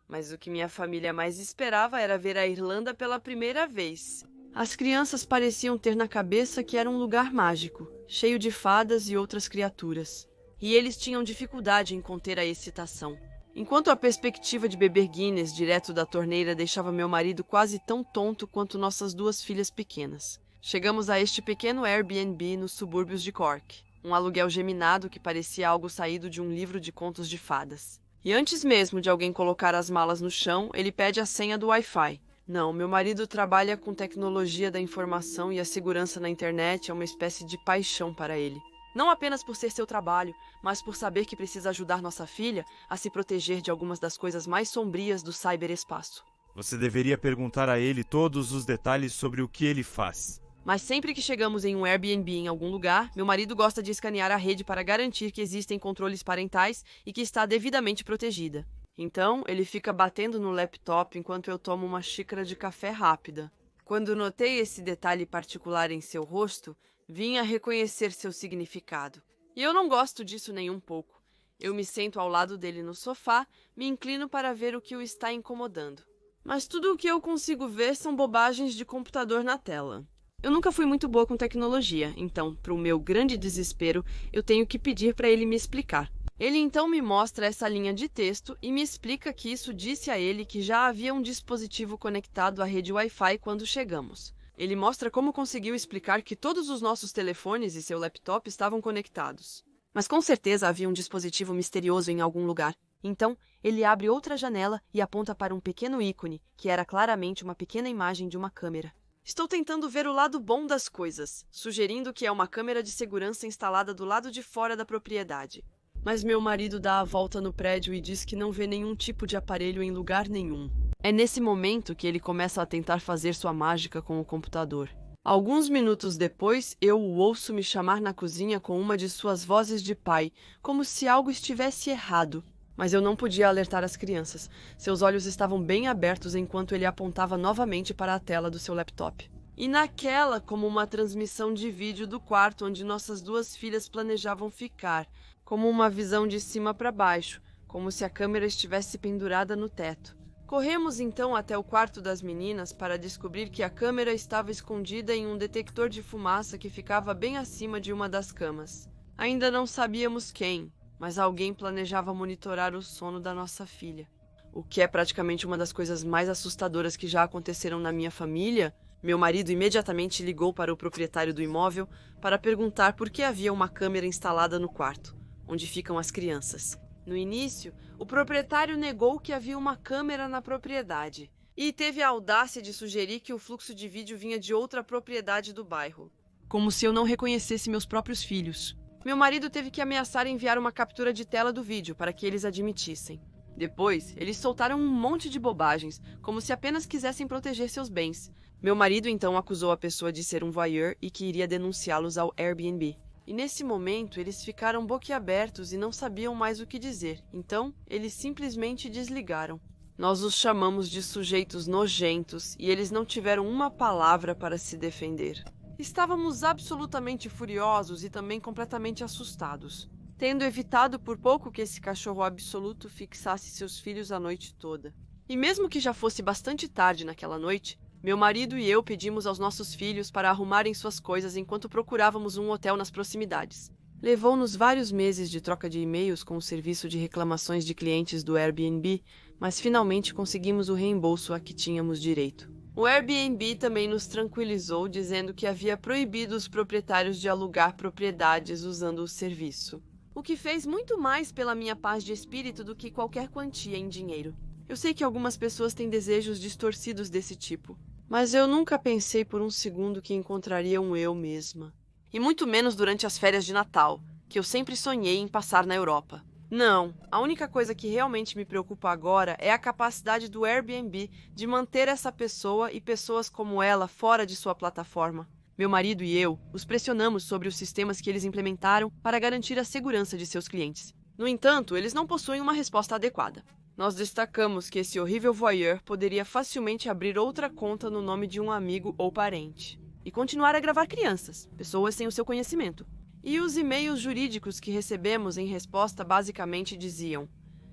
Mas o que minha família mais esperava era ver a Irlanda pela primeira vez. As crianças pareciam ter na cabeça que era um lugar mágico, cheio de fadas e outras criaturas. E eles tinham dificuldade em conter a excitação. Enquanto a perspectiva de beber Guinness direto da torneira deixava meu marido quase tão tonto quanto nossas 2 filhas pequenas. Chegamos a este pequeno Airbnb nos subúrbios de Cork, um aluguel geminado que parecia algo saído de um livro de contos de fadas. E antes mesmo de alguém colocar as malas no chão, ele pede a senha do Wi-Fi. Não, meu marido trabalha com tecnologia da informação e a segurança na internet é uma espécie de paixão para ele. Não apenas por ser seu trabalho, mas por saber que precisa ajudar nossa filha a se proteger de algumas das coisas mais sombrias do cyberespaço. Você deveria perguntar a ele todos os detalhes sobre o que ele faz. Mas sempre que chegamos em um Airbnb em algum lugar, meu marido gosta de escanear a rede para garantir que existem controles parentais e que está devidamente protegida. Então, ele fica batendo no laptop enquanto eu tomo uma xícara de café rápida. Quando notei esse detalhe particular em seu rosto, vim a reconhecer seu significado. E eu não gosto disso nem um pouco. Eu me sento ao lado dele no sofá, me inclino para ver o que o está incomodando. Mas tudo o que eu consigo ver são bobagens de computador na tela. Eu nunca fui muito boa com tecnologia, então, para o meu grande desespero, eu tenho que pedir para ele me explicar. Ele então me mostra essa linha de texto e me explica que isso disse a ele que já havia um dispositivo conectado à rede Wi-Fi quando chegamos. Ele mostra como conseguiu explicar que todos os nossos telefones e seu laptop estavam conectados. Mas com certeza havia um dispositivo misterioso em algum lugar. Então, ele abre outra janela e aponta para um pequeno ícone, que era claramente uma pequena imagem de uma câmera. Estou tentando ver o lado bom das coisas, sugerindo que é uma câmera de segurança instalada do lado de fora da propriedade. Mas meu marido dá a volta no prédio e diz que não vê nenhum tipo de aparelho em lugar nenhum. É nesse momento que ele começa a tentar fazer sua mágica com o computador. Alguns minutos depois, eu o ouço me chamar na cozinha com uma de suas vozes de pai, como se algo estivesse errado. Mas eu não podia alertar as crianças. Seus olhos estavam bem abertos enquanto ele apontava novamente para a tela do seu laptop. E naquela, como uma transmissão de vídeo do quarto onde nossas 2 filhas planejavam ficar, como uma visão de cima para baixo, como se a câmera estivesse pendurada no teto. Corremos então até o quarto das meninas para descobrir que a câmera estava escondida em um detector de fumaça que ficava bem acima de uma das camas. Ainda não sabíamos quem, mas alguém planejava monitorar o sono da nossa filha. O que é praticamente uma das coisas mais assustadoras que já aconteceram na minha família. Meu marido imediatamente ligou para o proprietário do imóvel para perguntar por que havia uma câmera instalada no quarto, onde ficam as crianças. No início, o proprietário negou que havia uma câmera na propriedade e teve a audácia de sugerir que o fluxo de vídeo vinha de outra propriedade do bairro. Como se eu não reconhecesse meus próprios filhos. Meu marido teve que ameaçar enviar uma captura de tela do vídeo para que eles admitissem. Depois, eles soltaram um monte de bobagens, como se apenas quisessem proteger seus bens. Meu marido então acusou a pessoa de ser um voyeur e que iria denunciá-los ao Airbnb. E nesse momento, eles ficaram boquiabertos e não sabiam mais o que dizer. Então, eles simplesmente desligaram. Nós os chamamos de sujeitos nojentos e eles não tiveram uma palavra para se defender. Estávamos absolutamente furiosos e também completamente assustados, tendo evitado por pouco que esse cachorro absoluto fixasse seus filhos a noite toda. E mesmo que já fosse bastante tarde naquela noite, meu marido e eu pedimos aos nossos filhos para arrumarem suas coisas enquanto procurávamos um hotel nas proximidades. Levou-nos vários meses de troca de e-mails com o serviço de reclamações de clientes do Airbnb, mas finalmente conseguimos o reembolso a que tínhamos direito. O Airbnb também nos tranquilizou, dizendo que havia proibido os proprietários de alugar propriedades usando o serviço, o que fez muito mais pela minha paz de espírito do que qualquer quantia em dinheiro. Eu sei que algumas pessoas têm desejos distorcidos desse tipo, mas eu nunca pensei por um segundo que encontraria um eu mesma. E muito menos durante as férias de Natal, que eu sempre sonhei em passar na Europa. Não, a única coisa que realmente me preocupa agora é a capacidade do Airbnb de manter essa pessoa e pessoas como ela fora de sua plataforma. Meu marido e eu os pressionamos sobre os sistemas que eles implementaram para garantir a segurança de seus clientes. No entanto, eles não possuem uma resposta adequada. Nós destacamos que esse horrível voyeur poderia facilmente abrir outra conta no nome de um amigo ou parente e continuar a gravar crianças, pessoas sem o seu conhecimento. E os e-mails jurídicos que recebemos em resposta basicamente diziam: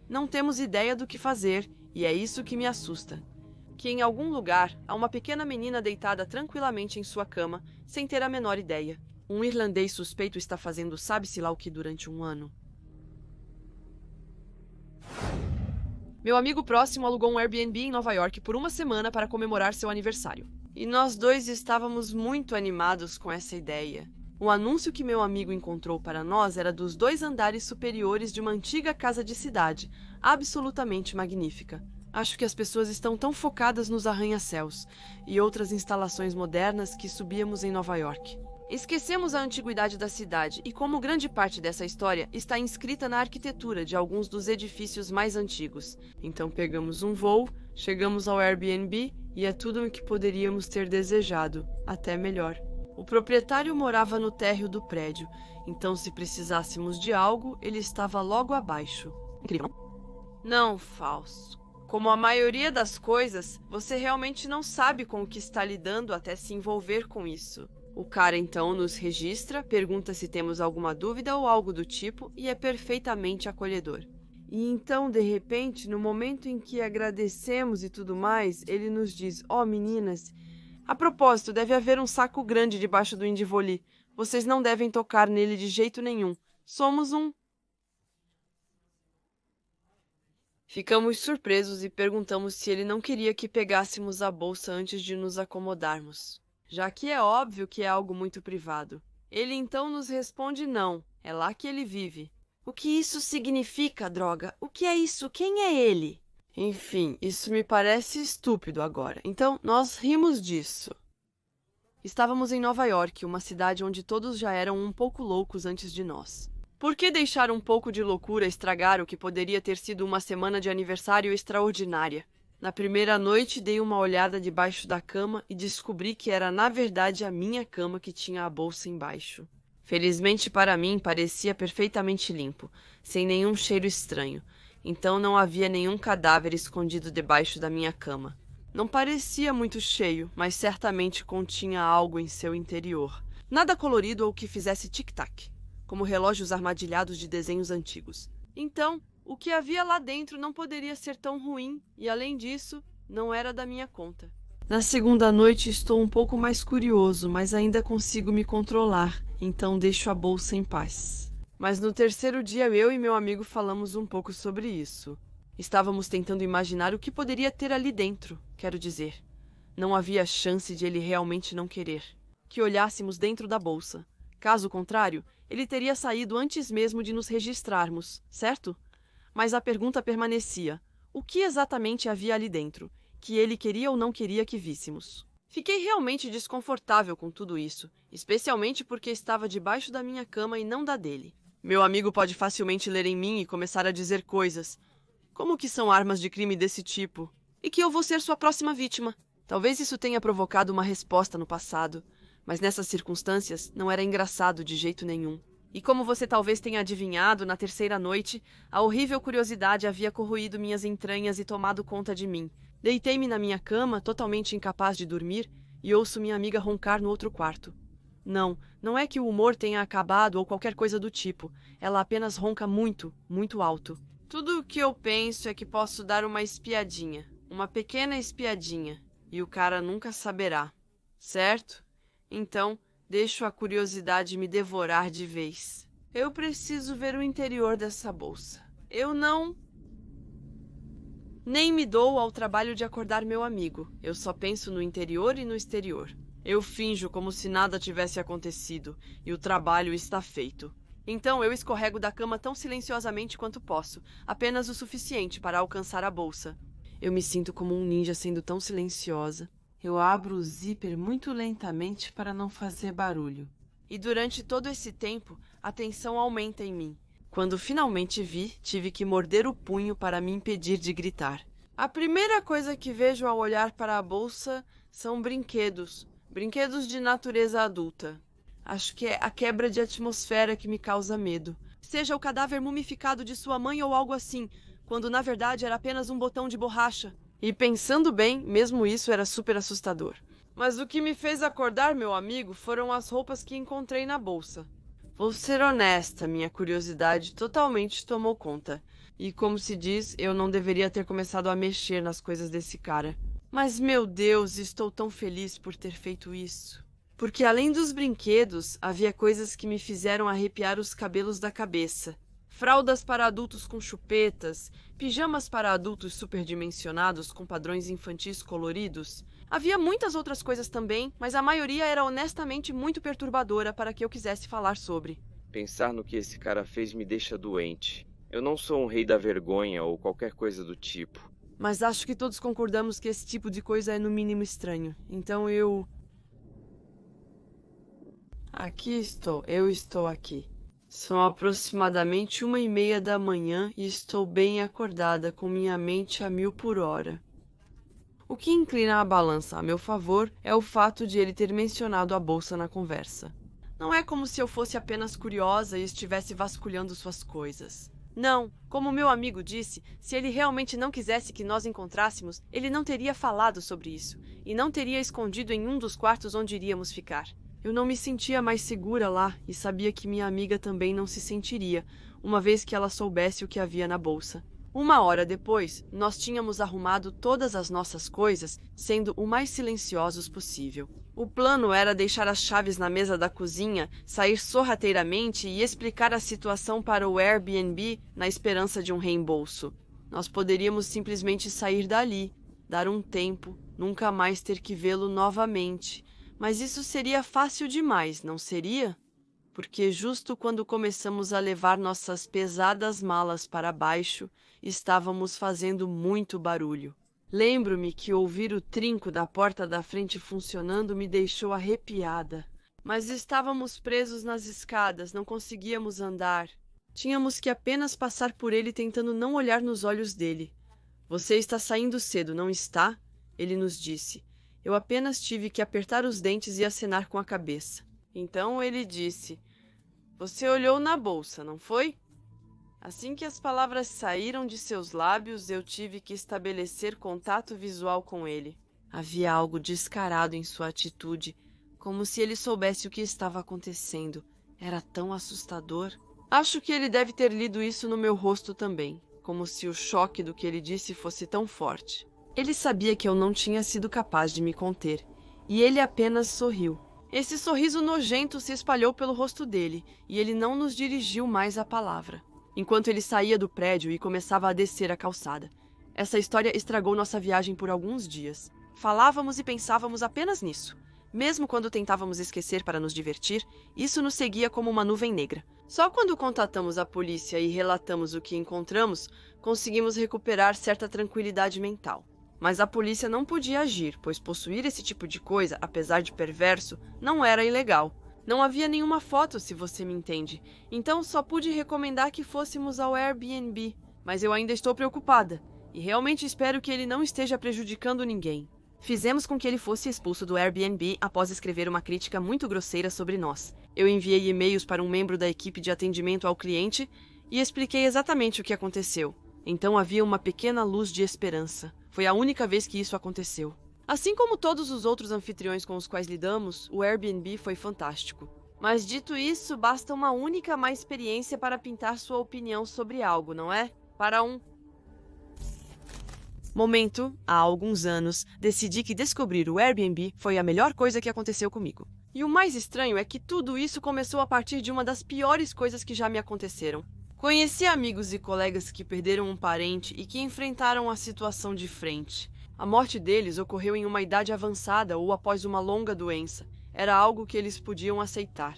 não temos ideia do que fazer e é isso que me assusta. Que em algum lugar há uma pequena menina deitada tranquilamente em sua cama, sem ter a menor ideia. Um irlandês suspeito está fazendo sabe-se lá o que durante um ano. Meu amigo próximo alugou um Airbnb em Nova York por uma semana para comemorar seu aniversário. E nós dois estávamos muito animados com essa ideia. O anúncio que meu amigo encontrou para nós era dos 2 andares superiores de uma antiga casa de cidade, absolutamente magnífica. Acho que as pessoas estão tão focadas nos arranha-céus e outras instalações modernas que subíamos em Nova York. Esquecemos a antiguidade da cidade e como grande parte dessa história está inscrita na arquitetura de alguns dos edifícios mais antigos. Então pegamos um voo, chegamos ao Airbnb e é tudo o que poderíamos ter desejado, até melhor. O proprietário morava no térreo do prédio, então se precisássemos de algo, ele estava logo abaixo. Incrível, não? Não, falso. Como a maioria das coisas, você realmente não sabe com o que está lidando até se envolver com isso. O cara então nos registra, pergunta se temos alguma dúvida ou algo do tipo e é perfeitamente acolhedor. E então, de repente, no momento em que agradecemos e tudo mais, ele nos diz: "Ó, meninas, a propósito, deve haver um saco grande debaixo do Indivoli. Vocês não devem tocar nele de jeito nenhum. Somos um..." Ficamos surpresos e perguntamos se ele não queria que pegássemos a bolsa antes de nos acomodarmos, já que é óbvio que é algo muito privado. Ele então nos responde não, é lá que ele vive. O que isso significa, droga? O que é isso? Quem é ele? Enfim, isso me parece estúpido agora, então nós rimos disso. Estávamos em Nova York, uma cidade onde todos já eram um pouco loucos antes de nós. Por que deixar um pouco de loucura estragar o que poderia ter sido uma semana de aniversário extraordinária? Na primeira noite, dei uma olhada debaixo da cama e descobri que era na verdade a minha cama que tinha a bolsa embaixo. Felizmente para mim, parecia perfeitamente limpo, sem nenhum cheiro estranho, então não havia nenhum cadáver escondido debaixo da minha cama. Não parecia muito cheio, mas certamente continha algo em seu interior. Nada colorido ou que fizesse tic-tac, como relógios armadilhados de desenhos antigos. Então, o que havia lá dentro não poderia ser tão ruim e, além disso, não era da minha conta. Na segunda noite estou um pouco mais curioso, mas ainda consigo me controlar, então deixo a bolsa em paz. Mas no terceiro dia eu e meu amigo falamos um pouco sobre isso. Estávamos tentando imaginar o que poderia ter ali dentro, quero dizer. Não havia chance de ele realmente não querer que olhássemos dentro da bolsa. Caso contrário, ele teria saído antes mesmo de nos registrarmos, certo? Mas a pergunta permanecia: o que exatamente havia ali dentro, que ele queria ou não queria que víssemos? Fiquei realmente desconfortável com tudo isso, especialmente porque estava debaixo da minha cama e não da dele. Meu amigo pode facilmente ler em mim e começar a dizer coisas, como que são armas de crime desse tipo, e que eu vou ser sua próxima vítima. Talvez isso tenha provocado uma resposta no passado, mas nessas circunstâncias não era engraçado de jeito nenhum. E como você talvez tenha adivinhado, na terceira noite, a horrível curiosidade havia corroído minhas entranhas e tomado conta de mim. Deitei-me na minha cama, totalmente incapaz de dormir, e ouço minha amiga roncar no outro quarto. Não é que o humor tenha acabado ou qualquer coisa do tipo. Ela apenas ronca muito, muito alto. Tudo o que eu penso é que posso dar uma espiadinha, uma pequena espiadinha, e o cara nunca saberá, certo? Então, deixo a curiosidade me devorar de vez. Eu preciso ver o interior dessa bolsa. Nem me dou ao trabalho de acordar meu amigo. Eu só penso no interior e no exterior. Eu finjo como se nada tivesse acontecido, e o trabalho está feito. Então eu escorrego da cama tão silenciosamente quanto posso, apenas o suficiente para alcançar a bolsa. Eu me sinto como um ninja sendo tão silenciosa. Eu abro o zíper muito lentamente para não fazer barulho. E durante todo esse tempo, a tensão aumenta em mim. Quando finalmente vi, tive que morder o punho para me impedir de gritar. A primeira coisa que vejo ao olhar para a bolsa são brinquedos. Brinquedos de natureza adulta. Acho que é a quebra de atmosfera que me causa medo. Seja o cadáver mumificado de sua mãe ou algo assim, quando na verdade era apenas um botão de borracha. E pensando bem, mesmo isso era super assustador. Mas o que me fez acordar meu amigo foram as roupas que encontrei na bolsa. Vou ser honesta, minha curiosidade totalmente tomou conta. E como se diz, eu não deveria ter começado a mexer nas coisas desse cara. Mas, meu Deus, estou tão feliz por ter feito isso. Porque além dos brinquedos, havia coisas que me fizeram arrepiar os cabelos da cabeça. Fraldas para adultos com chupetas, pijamas para adultos superdimensionados com padrões infantis coloridos. Havia muitas outras coisas também, mas a maioria era honestamente muito perturbadora para que eu quisesse falar sobre. Pensar no que esse cara fez me deixa doente. Eu não sou um rei da vergonha ou qualquer coisa do tipo. Mas acho que todos concordamos que esse tipo de coisa é no mínimo estranho. Então eu estou aqui. São aproximadamente 1h30 da manhã e estou bem acordada, com minha mente a 1000 por hora. O que inclina a balança a meu favor é o fato de ele ter mencionado a bolsa na conversa. Não é como se eu fosse apenas curiosa e estivesse vasculhando suas coisas. Não, como meu amigo disse, se ele realmente não quisesse que nós encontrássemos, ele não teria falado sobre isso, e não teria escondido em um dos quartos onde iríamos ficar. Eu não me sentia mais segura lá, e sabia que minha amiga também não se sentiria, uma vez que ela soubesse o que havia na bolsa. 1 hora depois, nós tínhamos arrumado todas as nossas coisas, sendo o mais silenciosos possível. O plano era deixar as chaves na mesa da cozinha, sair sorrateiramente e explicar a situação para o Airbnb na esperança de um reembolso. Nós poderíamos simplesmente sair dali, dar um tempo, nunca mais ter que vê-lo novamente. Mas isso seria fácil demais, não seria? Porque justo quando começamos a levar nossas pesadas malas para baixo, estávamos fazendo muito barulho. Lembro-me que ouvir o trinco da porta da frente funcionando me deixou arrepiada. Mas estávamos presos nas escadas, não conseguíamos andar. Tínhamos que apenas passar por ele tentando não olhar nos olhos dele. Você está saindo cedo, não está? Ele nos disse. Eu apenas tive que apertar os dentes e acenar com a cabeça. Então ele disse, você olhou na bolsa, não foi? Assim que as palavras saíram de seus lábios, eu tive que estabelecer contato visual com ele. Havia algo descarado em sua atitude, como se ele soubesse o que estava acontecendo. Era tão assustador. Acho que ele deve ter lido isso no meu rosto também, como se o choque do que ele disse fosse tão forte. Ele sabia que eu não tinha sido capaz de me conter, e ele apenas sorriu. Esse sorriso nojento se espalhou pelo rosto dele, e ele não nos dirigiu mais a palavra, enquanto ele saía do prédio e começava a descer a calçada. Essa história estragou nossa viagem por alguns dias. Falávamos e pensávamos apenas nisso. Mesmo quando tentávamos esquecer para nos divertir, isso nos seguia como uma nuvem negra. Só quando contatamos a polícia e relatamos o que encontramos, conseguimos recuperar certa tranquilidade mental. Mas a polícia não podia agir, pois possuir esse tipo de coisa, apesar de perverso, não era ilegal. Não havia nenhuma foto, se você me entende. Então só pude recomendar que fôssemos ao Airbnb. Mas eu ainda estou preocupada, e realmente espero que ele não esteja prejudicando ninguém. Fizemos com que ele fosse expulso do Airbnb após escrever uma crítica muito grosseira sobre nós. Eu enviei e-mails para um membro da equipe de atendimento ao cliente e expliquei exatamente o que aconteceu. Então havia uma pequena luz de esperança. Foi a única vez que isso aconteceu. Assim como todos os outros anfitriões com os quais lidamos, o Airbnb foi fantástico. Mas dito isso, basta uma única má experiência para pintar sua opinião sobre algo, não é? Para um momento, há alguns anos, decidi que descobrir o Airbnb foi a melhor coisa que aconteceu comigo. E o mais estranho é que tudo isso começou a partir de uma das piores coisas que já me aconteceram. Conheci amigos e colegas que perderam um parente e que enfrentaram a situação de frente. A morte deles ocorreu em uma idade avançada ou após uma longa doença. Era algo que eles podiam aceitar.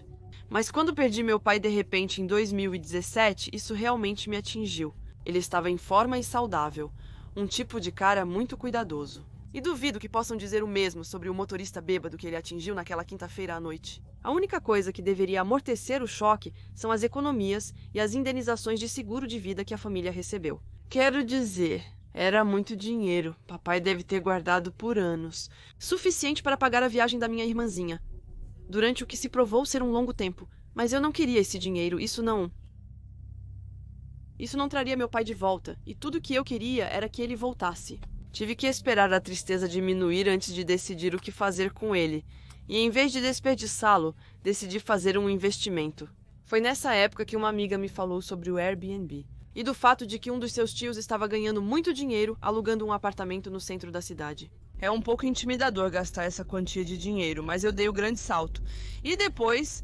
Mas quando perdi meu pai de repente em 2017, isso realmente me atingiu. Ele estava em forma e saudável. Um tipo de cara muito cuidadoso. E duvido que possam dizer o mesmo sobre o motorista bêbado que ele atingiu naquela quinta-feira à noite. A única coisa que deveria amortecer o choque são as economias e as indenizações de seguro de vida que a família recebeu. Quero dizer, era muito dinheiro. Papai deve ter guardado por anos. Suficiente para pagar a viagem da minha irmãzinha. Durante o que se provou ser um longo tempo. Mas eu não queria esse dinheiro, Isso não traria meu pai de volta, e tudo que eu queria era que ele voltasse. Tive que esperar a tristeza diminuir antes de decidir o que fazer com ele, e em vez de desperdiçá-lo, decidi fazer um investimento. Foi nessa época que uma amiga me falou sobre o Airbnb, e do fato de que um dos seus tios estava ganhando muito dinheiro alugando um apartamento no centro da cidade. É um pouco intimidador gastar essa quantia de dinheiro, mas eu dei o grande salto. E depois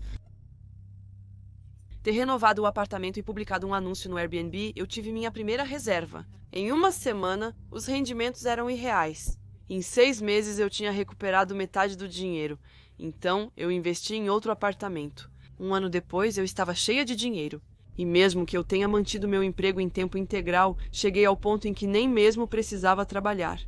ter renovado o apartamento e publicado um anúncio no Airbnb, eu tive minha primeira reserva. Em uma semana, os rendimentos eram irreais. Em 6 meses, eu tinha recuperado metade do dinheiro. Então, eu investi em outro apartamento. Um ano depois, eu estava cheia de dinheiro. E mesmo que eu tenha mantido meu emprego em tempo integral, cheguei ao ponto em que nem mesmo precisava trabalhar.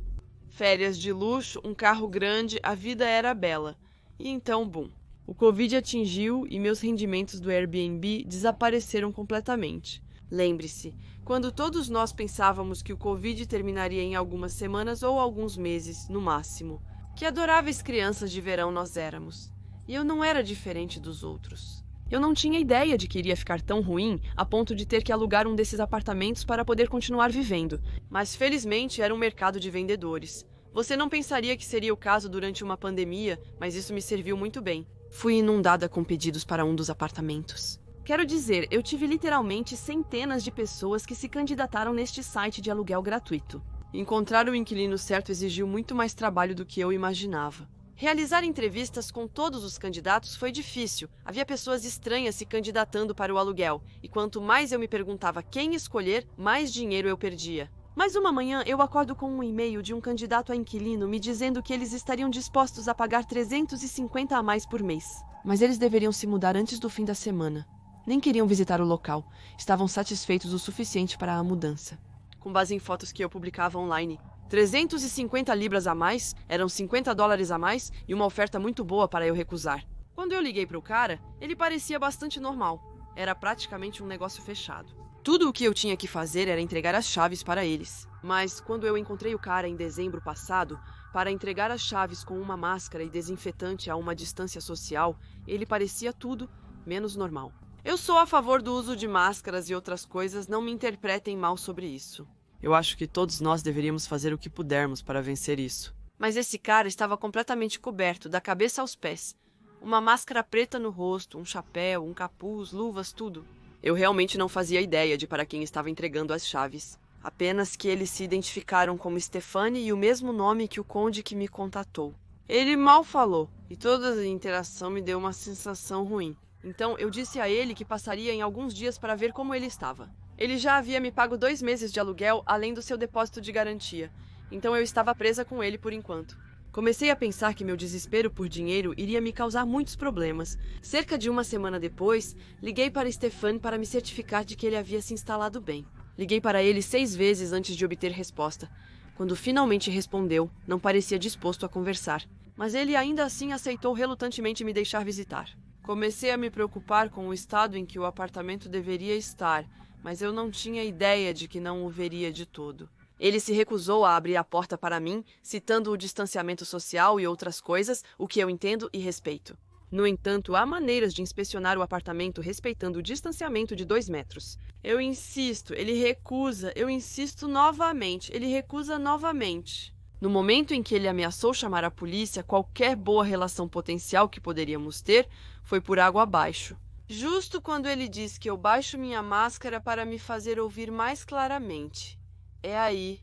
Férias de luxo, um carro grande, a vida era bela. E então, bum. O Covid atingiu e meus rendimentos do Airbnb desapareceram completamente. Lembre-se, quando todos nós pensávamos que o Covid terminaria em algumas semanas ou alguns meses, no máximo, que adoráveis crianças de verão nós éramos. E eu não era diferente dos outros. Eu não tinha ideia de que iria ficar tão ruim a ponto de ter que alugar um desses apartamentos para poder continuar vivendo. Mas felizmente era um mercado de vendedores. Você não pensaria que seria o caso durante uma pandemia, mas isso me serviu muito bem. Fui inundada com pedidos para um dos apartamentos. Quero dizer, eu tive literalmente centenas de pessoas que se candidataram neste site de aluguel gratuito. Encontrar o inquilino certo exigiu muito mais trabalho do que eu imaginava. Realizar entrevistas com todos os candidatos foi difícil. Havia pessoas estranhas se candidatando para o aluguel, e quanto mais eu me perguntava quem escolher, mais dinheiro eu perdia. Mas uma manhã eu acordo com um e-mail de um candidato a inquilino me dizendo que eles estariam dispostos a pagar 350 a mais por mês. Mas eles deveriam se mudar antes do fim da semana. Nem queriam visitar o local. Estavam satisfeitos o suficiente para a mudança. Com base em fotos que eu publicava online, 350 libras a mais, eram $50 a mais e uma oferta muito boa para eu recusar. Quando eu liguei para o cara, ele parecia bastante normal. Era praticamente um negócio fechado. Tudo o que eu tinha que fazer era entregar as chaves para eles. Mas quando eu encontrei o cara em dezembro passado, para entregar as chaves com uma máscara e desinfetante a uma distância social, ele parecia tudo menos normal. Eu sou a favor do uso de máscaras e outras coisas, não me interpretem mal sobre isso. Eu acho que todos nós deveríamos fazer o que pudermos para vencer isso. Mas esse cara estava completamente coberto, da cabeça aos pés. Uma máscara preta no rosto, um chapéu, um capuz, luvas, tudo. Eu realmente não fazia ideia de para quem estava entregando as chaves. Apenas que eles se identificaram como Stefani e o mesmo nome que o conde que me contatou. Ele mal falou, e toda a interação me deu uma sensação ruim. Então eu disse a ele que passaria em alguns dias para ver como ele estava. Ele já havia me pago 2 meses de aluguel, além do seu depósito de garantia. Então eu estava presa com ele por enquanto. Comecei a pensar que meu desespero por dinheiro iria me causar muitos problemas. Cerca de uma semana depois, liguei para Stefan para me certificar de que ele havia se instalado bem. Liguei para ele 6 vezes antes de obter resposta. Quando finalmente respondeu, não parecia disposto a conversar. Mas ele ainda assim aceitou relutantemente me deixar visitar. Comecei a me preocupar com o estado em que o apartamento deveria estar, mas eu não tinha ideia de que não o veria de todo. Ele se recusou a abrir a porta para mim, citando o distanciamento social e outras coisas, o que eu entendo e respeito. No entanto, há maneiras de inspecionar o apartamento respeitando o distanciamento de 2 metros. Eu insisto, ele recusa, eu insisto novamente, ele recusa novamente. No momento em que ele ameaçou chamar a polícia, qualquer boa relação potencial que poderíamos ter foi por água abaixo. Justo quando ele diz que eu baixo minha máscara para me fazer ouvir mais claramente. É aí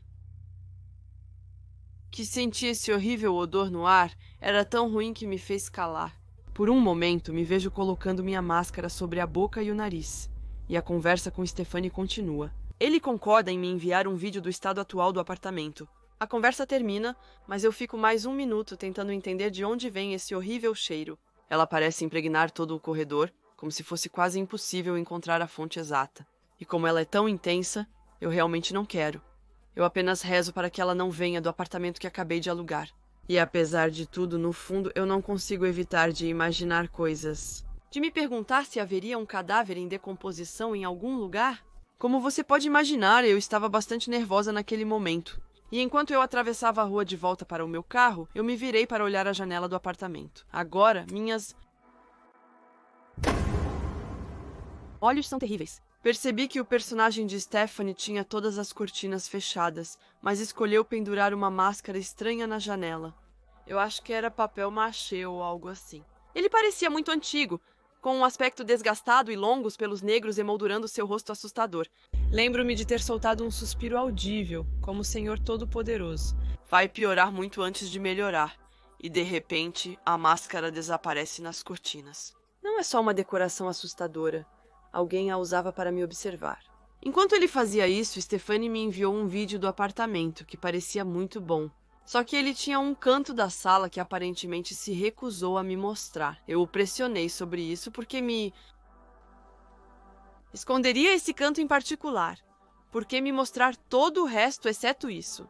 que senti esse horrível odor no ar, era tão ruim que me fez calar. Por um momento, me vejo colocando minha máscara sobre a boca e o nariz. E a conversa com Stefani continua. Ele concorda em me enviar um vídeo do estado atual do apartamento. A conversa termina, mas eu fico mais 1 minuto tentando entender de onde vem esse horrível cheiro. Ela parece impregnar todo o corredor, como se fosse quase impossível encontrar a fonte exata. E como ela é tão intensa, eu realmente não quero. Eu apenas rezo para que ela não venha do apartamento que acabei de alugar. E apesar de tudo, no fundo, eu não consigo evitar de imaginar coisas. De me perguntar se haveria um cadáver em decomposição em algum lugar? Como você pode imaginar, eu estava bastante nervosa naquele momento. E enquanto eu atravessava a rua de volta para o meu carro, eu me virei para olhar a janela do apartamento. Agora, minhas olhos são terríveis. Percebi que o personagem de Stephanie tinha todas as cortinas fechadas, mas escolheu pendurar uma máscara estranha na janela. Eu acho que era papel machê ou algo assim. Ele parecia muito antigo, com um aspecto desgastado e longos pelos negros emoldurando seu rosto assustador. Lembro-me de ter soltado um suspiro audível, como o Senhor Todo-Poderoso. Vai piorar muito antes de melhorar. E de repente, a máscara desaparece nas cortinas. Não é só uma decoração assustadora. Alguém a usava para me observar. Enquanto ele fazia isso, Stefani me enviou um vídeo do apartamento, que parecia muito bom. Só que ele tinha um canto da sala que aparentemente se recusou a me mostrar. Eu o pressionei sobre isso porque me esconderia esse canto em particular. Por que me mostrar todo o resto, exceto isso?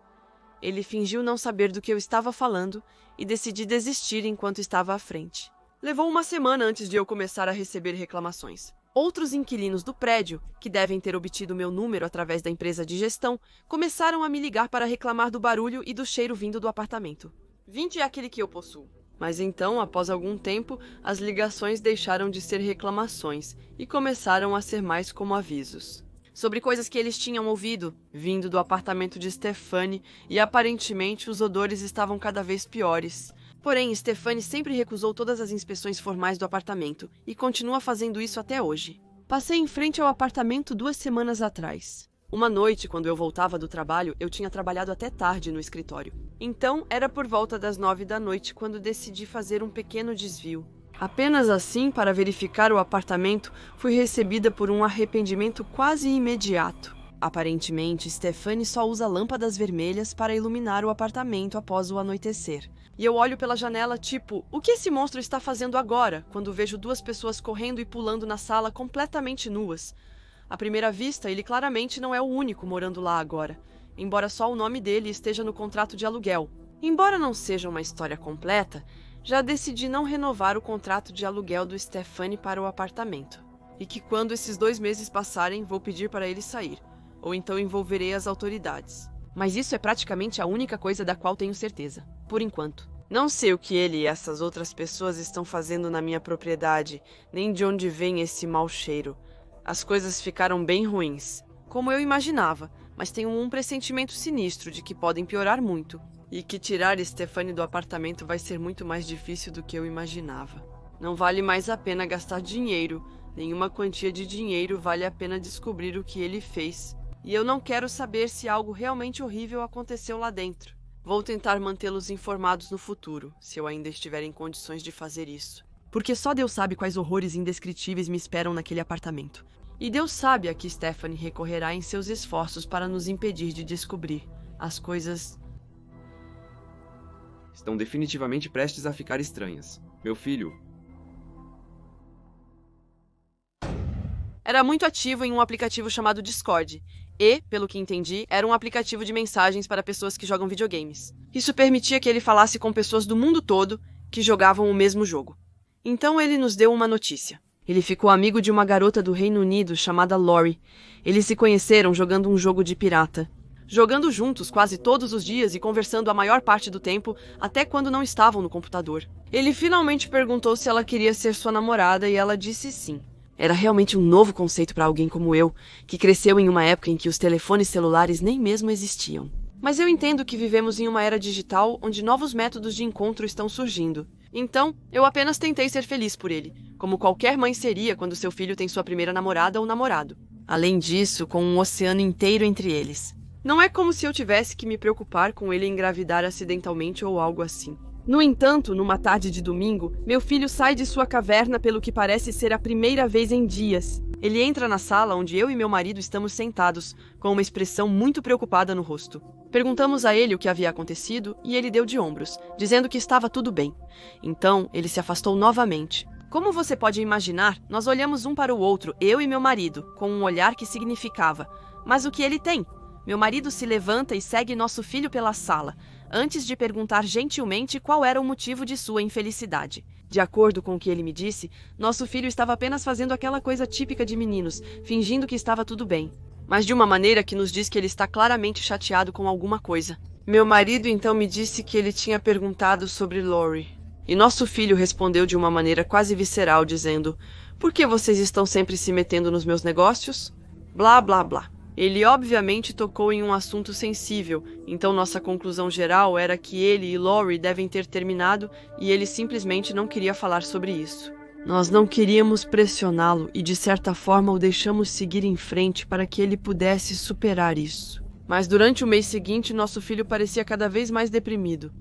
Ele fingiu não saber do que eu estava falando e decidi desistir enquanto estava à frente. Levou 1 semana antes de eu começar a receber reclamações. Outros inquilinos do prédio, que devem ter obtido meu número através da empresa de gestão, começaram a me ligar para reclamar do barulho e do cheiro vindo do apartamento. 20 é aquele que eu possuo. Mas então, após algum tempo, as ligações deixaram de ser reclamações e começaram a ser mais como avisos. Sobre coisas que eles tinham ouvido, vindo do apartamento de Stefani, e aparentemente os odores estavam cada vez piores. Porém, Stefani sempre recusou todas as inspeções formais do apartamento e continua fazendo isso até hoje. Passei em frente ao apartamento 2 semanas atrás. Uma noite, quando eu voltava do trabalho, eu tinha trabalhado até tarde no escritório. Então, era por volta das 9 da noite quando decidi fazer um pequeno desvio. Apenas assim, para verificar o apartamento, fui recebida por um arrependimento quase imediato. Aparentemente, Stefani só usa lâmpadas vermelhas para iluminar o apartamento após o anoitecer. E eu olho pela janela tipo, o que esse monstro está fazendo agora? Quando vejo 2 pessoas correndo e pulando na sala completamente nuas. À primeira vista, ele claramente não é o único morando lá agora, embora só o nome dele esteja no contrato de aluguel. Embora não seja uma história completa, já decidi não renovar o contrato de aluguel do Stefani para o apartamento. E que quando esses 2 meses passarem, vou pedir para ele sair, ou então envolverei as autoridades. Mas isso é praticamente a única coisa da qual tenho certeza, por enquanto. Não sei o que ele e essas outras pessoas estão fazendo na minha propriedade, nem de onde vem esse mau cheiro. As coisas ficaram bem ruins, como eu imaginava, mas tenho um pressentimento sinistro de que podem piorar muito, e que tirar Stefani do apartamento vai ser muito mais difícil do que eu imaginava. Não vale mais a pena gastar dinheiro, nenhuma quantia de dinheiro vale a pena descobrir o que ele fez. E eu não quero saber se algo realmente horrível aconteceu lá dentro. Vou tentar mantê-los informados no futuro, se eu ainda estiver em condições de fazer isso. Porque só Deus sabe quais horrores indescritíveis me esperam naquele apartamento. E Deus sabe a que Stefani recorrerá em seus esforços para nos impedir de descobrir. As coisas estão definitivamente prestes a ficar estranhas. Meu filho era muito ativo em um aplicativo chamado Discord. E, pelo que entendi, era um aplicativo de mensagens para pessoas que jogam videogames. Isso permitia que ele falasse com pessoas do mundo todo que jogavam o mesmo jogo. Então ele nos deu uma notícia. Ele ficou amigo de uma garota do Reino Unido chamada Lori. Eles se conheceram jogando um jogo de pirata. jogando juntos quase todos os dias e conversando a maior parte do tempo, até quando não estavam no computador. Ele finalmente perguntou se ela queria ser sua namorada e ela disse sim. Era realmente um novo conceito para alguém como eu, que cresceu em uma época em que os telefones celulares nem mesmo existiam. Mas eu entendo que vivemos em uma era digital onde novos métodos de encontro estão surgindo. Então, eu apenas tentei ser feliz por ele, como qualquer mãe seria quando seu filho tem sua primeira namorada ou namorado. Além disso, com um oceano inteiro entre eles. Não é como se eu tivesse que me preocupar com ele engravidar acidentalmente ou algo assim. No entanto, numa tarde de domingo, meu filho sai de sua caverna pelo que parece ser a primeira vez em dias. Ele entra na sala onde eu e meu marido estamos sentados, com uma expressão muito preocupada no rosto. Perguntamos a ele o que havia acontecido e ele deu de ombros, dizendo que estava tudo bem. Então, ele se afastou novamente. Como você pode imaginar, nós olhamos um para o outro, eu e meu marido, com um olhar que significava: mas o que ele tem? Meu marido se levanta e segue nosso filho pela sala, antes de perguntar gentilmente qual era o motivo de sua infelicidade. De acordo com o que ele me disse, nosso filho estava apenas fazendo aquela coisa típica de meninos, fingindo que estava tudo bem. Mas de uma maneira que nos diz que ele está claramente chateado com alguma coisa. Meu marido então me disse que ele tinha perguntado sobre Lori. E nosso filho respondeu de uma maneira quase visceral, dizendo: por que vocês estão sempre se metendo nos meus negócios? Blá, blá, blá. Ele obviamente tocou em um assunto sensível, então nossa conclusão geral era que ele e Lori devem ter terminado e ele simplesmente não queria falar sobre isso. Nós não queríamos pressioná-lo e de certa forma o deixamos seguir em frente para que ele pudesse superar isso. Mas durante o mês seguinte, nosso filho parecia cada vez mais deprimido.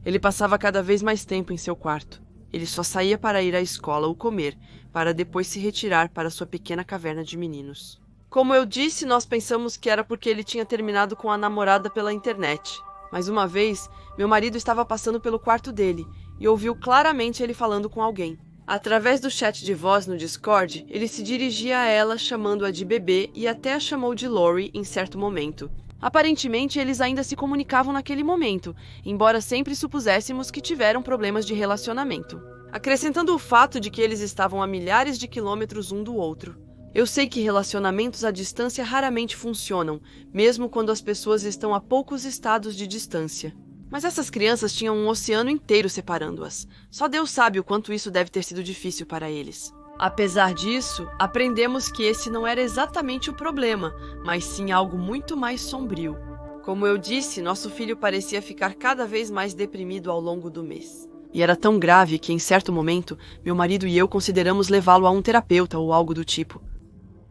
Ele passava cada vez mais tempo em seu quarto. Ele só saía para ir à escola ou comer, para depois se retirar para sua pequena caverna de meninos. Como eu disse, nós pensamos que era porque ele tinha terminado com a namorada pela internet. Mas uma vez, meu marido estava passando pelo quarto dele e ouviu claramente ele falando com alguém. Através do chat de voz no Discord, ele se dirigia a ela chamando-a de bebê e até a chamou de Lori em certo momento. Aparentemente, eles ainda se comunicavam naquele momento, embora sempre supuséssemos que tiveram problemas de relacionamento. Acrescentando o fato de que eles estavam a milhares de quilômetros um do outro. Eu sei que relacionamentos à distância raramente funcionam, mesmo quando as pessoas estão a poucos estados de distância. Mas essas crianças tinham um oceano inteiro separando-as. Só Deus sabe o quanto isso deve ter sido difícil para eles. Apesar disso, aprendemos que esse não era exatamente o problema, mas sim algo muito mais sombrio. Como eu disse, nosso filho parecia ficar cada vez mais deprimido ao longo do mês. E era tão grave que, em certo momento, meu marido e eu consideramos levá-lo a um terapeuta ou algo do tipo,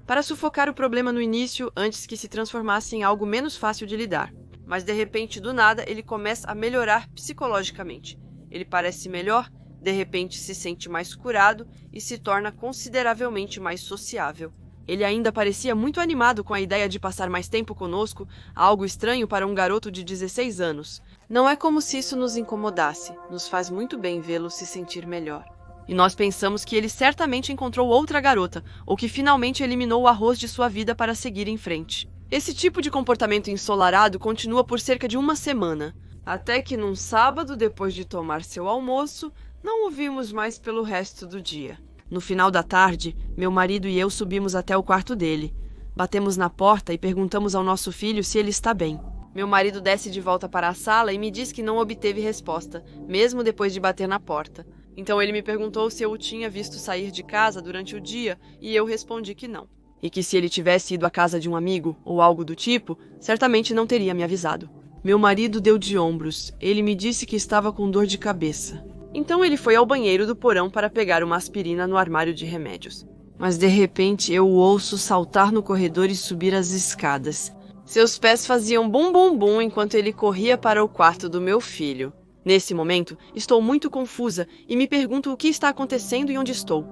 para sufocar o problema no início antes que se transformasse em algo menos fácil de lidar. Mas de repente, do nada, ele começa a melhorar psicologicamente. Ele parece melhor, de repente se sente mais curado e se torna consideravelmente mais sociável. Ele ainda parecia muito animado com a ideia de passar mais tempo conosco, algo estranho para um garoto de 16 anos. Não é como se isso nos incomodasse, nos faz muito bem vê-lo se sentir melhor. E nós pensamos que ele certamente encontrou outra garota, ou que finalmente eliminou o arroz de sua vida para seguir em frente. Esse tipo de comportamento ensolarado continua por cerca de uma semana, até que num sábado, depois de tomar seu almoço, não o vimos mais pelo resto do dia. No final da tarde, meu marido e eu subimos até o quarto dele. Batemos na porta e perguntamos ao nosso filho se ele está bem. Meu marido desce de volta para a sala e me diz que não obteve resposta, mesmo depois de bater na porta. Então ele me perguntou se eu o tinha visto sair de casa durante o dia e eu respondi que não. E que se ele tivesse ido à casa de um amigo ou algo do tipo, certamente não teria me avisado. Meu marido deu de ombros. Ele me disse que estava com dor de cabeça. Então ele foi ao banheiro do porão para pegar uma aspirina no armário de remédios. Mas de repente eu o ouço saltar no corredor e subir as escadas. Seus pés faziam bum bum bum enquanto ele corria para o quarto do meu filho. Nesse momento, estou muito confusa e me pergunto o que está acontecendo e onde estou.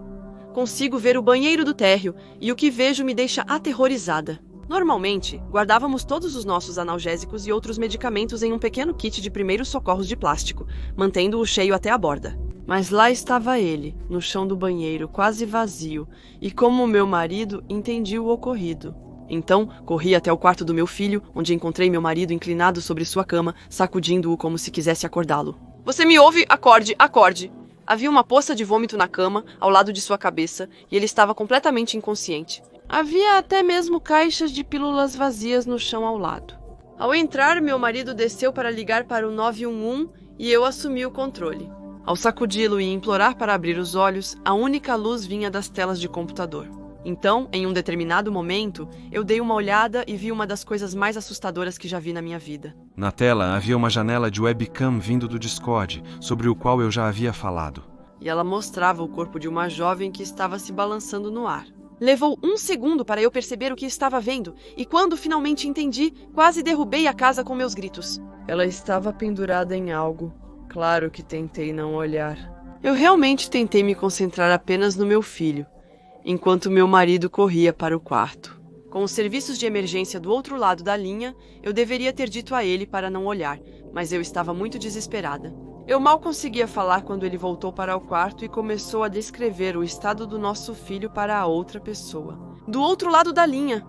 Consigo ver o banheiro do térreo e o que vejo me deixa aterrorizada. Normalmente, guardávamos todos os nossos analgésicos e outros medicamentos em um pequeno kit de primeiros socorros de plástico, mantendo-o cheio até a borda. Mas lá estava ele, no chão do banheiro, quase vazio, e como meu marido, entendi o ocorrido. Então, corri até o quarto do meu filho, onde encontrei meu marido inclinado sobre sua cama, sacudindo-o como se quisesse acordá-lo. Você me ouve? Acorde, acorde! Havia uma poça de vômito na cama, ao lado de sua cabeça, e ele estava completamente inconsciente. Havia até mesmo caixas de pílulas vazias no chão ao lado. Ao entrar, meu marido desceu para ligar para o 911 e eu assumi o controle. Ao sacudi-lo e implorar para abrir os olhos, a única luz vinha das telas de computador. Então, em um determinado momento, eu dei uma olhada e vi uma das coisas mais assustadoras que já vi na minha vida. Na tela havia uma janela de webcam vindo do Discord, sobre o qual eu já havia falado. E ela mostrava o corpo de uma jovem que estava se balançando no ar. Levou 1 segundo para eu perceber o que estava vendo, e quando finalmente entendi, quase derrubei a casa com meus gritos. Ela estava pendurada em algo. Claro que tentei não olhar. Eu realmente tentei me concentrar apenas no meu filho, enquanto meu marido corria para o quarto. Com os serviços de emergência do outro lado da linha, eu deveria ter dito a ele para não olhar, mas eu estava muito desesperada. Eu mal conseguia falar quando ele voltou para o quarto e começou a descrever o estado do nosso filho para a outra pessoa. Do outro lado da linha.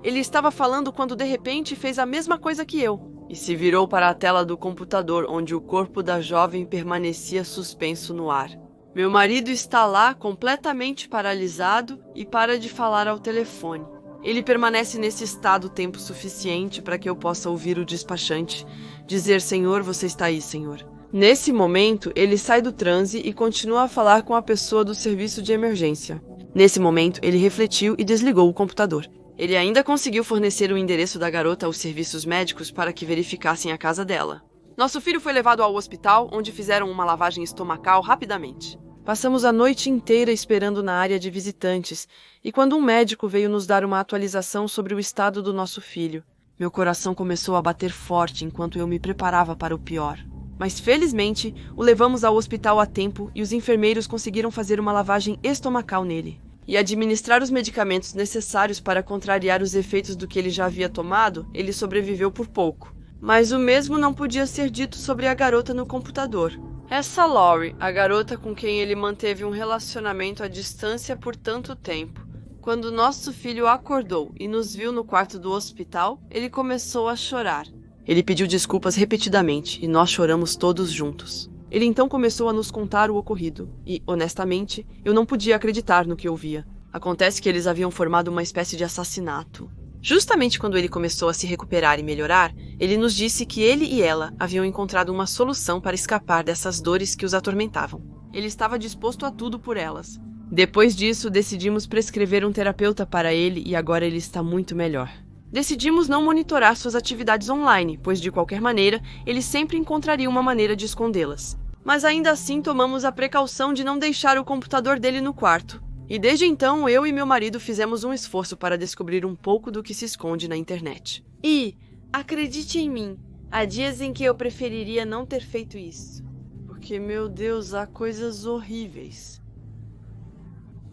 Ele estava falando quando de repente fez a mesma coisa que eu, e se virou para a tela do computador onde o corpo da jovem permanecia suspenso no ar. Meu marido está lá, completamente paralisado, e para de falar ao telefone. Ele permanece nesse estado tempo suficiente para que eu possa ouvir o despachante dizer: Senhor, você está aí, Senhor. Nesse momento, ele sai do transe e continua a falar com a pessoa do serviço de emergência. Nesse momento, ele refletiu e desligou o computador. Ele ainda conseguiu fornecer o endereço da garota aos serviços médicos para que verificassem a casa dela. Nosso filho foi levado ao hospital, onde fizeram uma lavagem estomacal rapidamente. Passamos a noite inteira esperando na área de visitantes, e quando um médico veio nos dar uma atualização sobre o estado do nosso filho, meu coração começou a bater forte enquanto eu me preparava para o pior. Mas felizmente, o levamos ao hospital a tempo e os enfermeiros conseguiram fazer uma lavagem estomacal nele e administrar os medicamentos necessários para contrariar os efeitos do que ele já havia tomado. Ele sobreviveu por pouco. Mas o mesmo não podia ser dito sobre a garota no computador. Essa Lori, a garota com quem ele manteve um relacionamento à distância por tanto tempo. Quando nosso filho acordou e nos viu no quarto do hospital, ele começou a chorar. Ele pediu desculpas repetidamente e nós choramos todos juntos. Ele então começou a nos contar o ocorrido e, honestamente, eu não podia acreditar no que ouvia. Acontece que eles haviam formado uma espécie de assassinato. Justamente quando ele começou a se recuperar e melhorar, ele nos disse que ele e ela haviam encontrado uma solução para escapar dessas dores que os atormentavam. Ele estava disposto a tudo por elas. Depois disso, decidimos prescrever um terapeuta para ele e agora ele está muito melhor. Decidimos não monitorar suas atividades online, pois de qualquer maneira, ele sempre encontraria uma maneira de escondê-las. Mas ainda assim tomamos a precaução de não deixar o computador dele no quarto. E desde então, eu e meu marido fizemos um esforço para descobrir um pouco do que se esconde na internet. E, acredite em mim, há dias em que eu preferiria não ter feito isso. Porque, meu Deus, há coisas horríveis.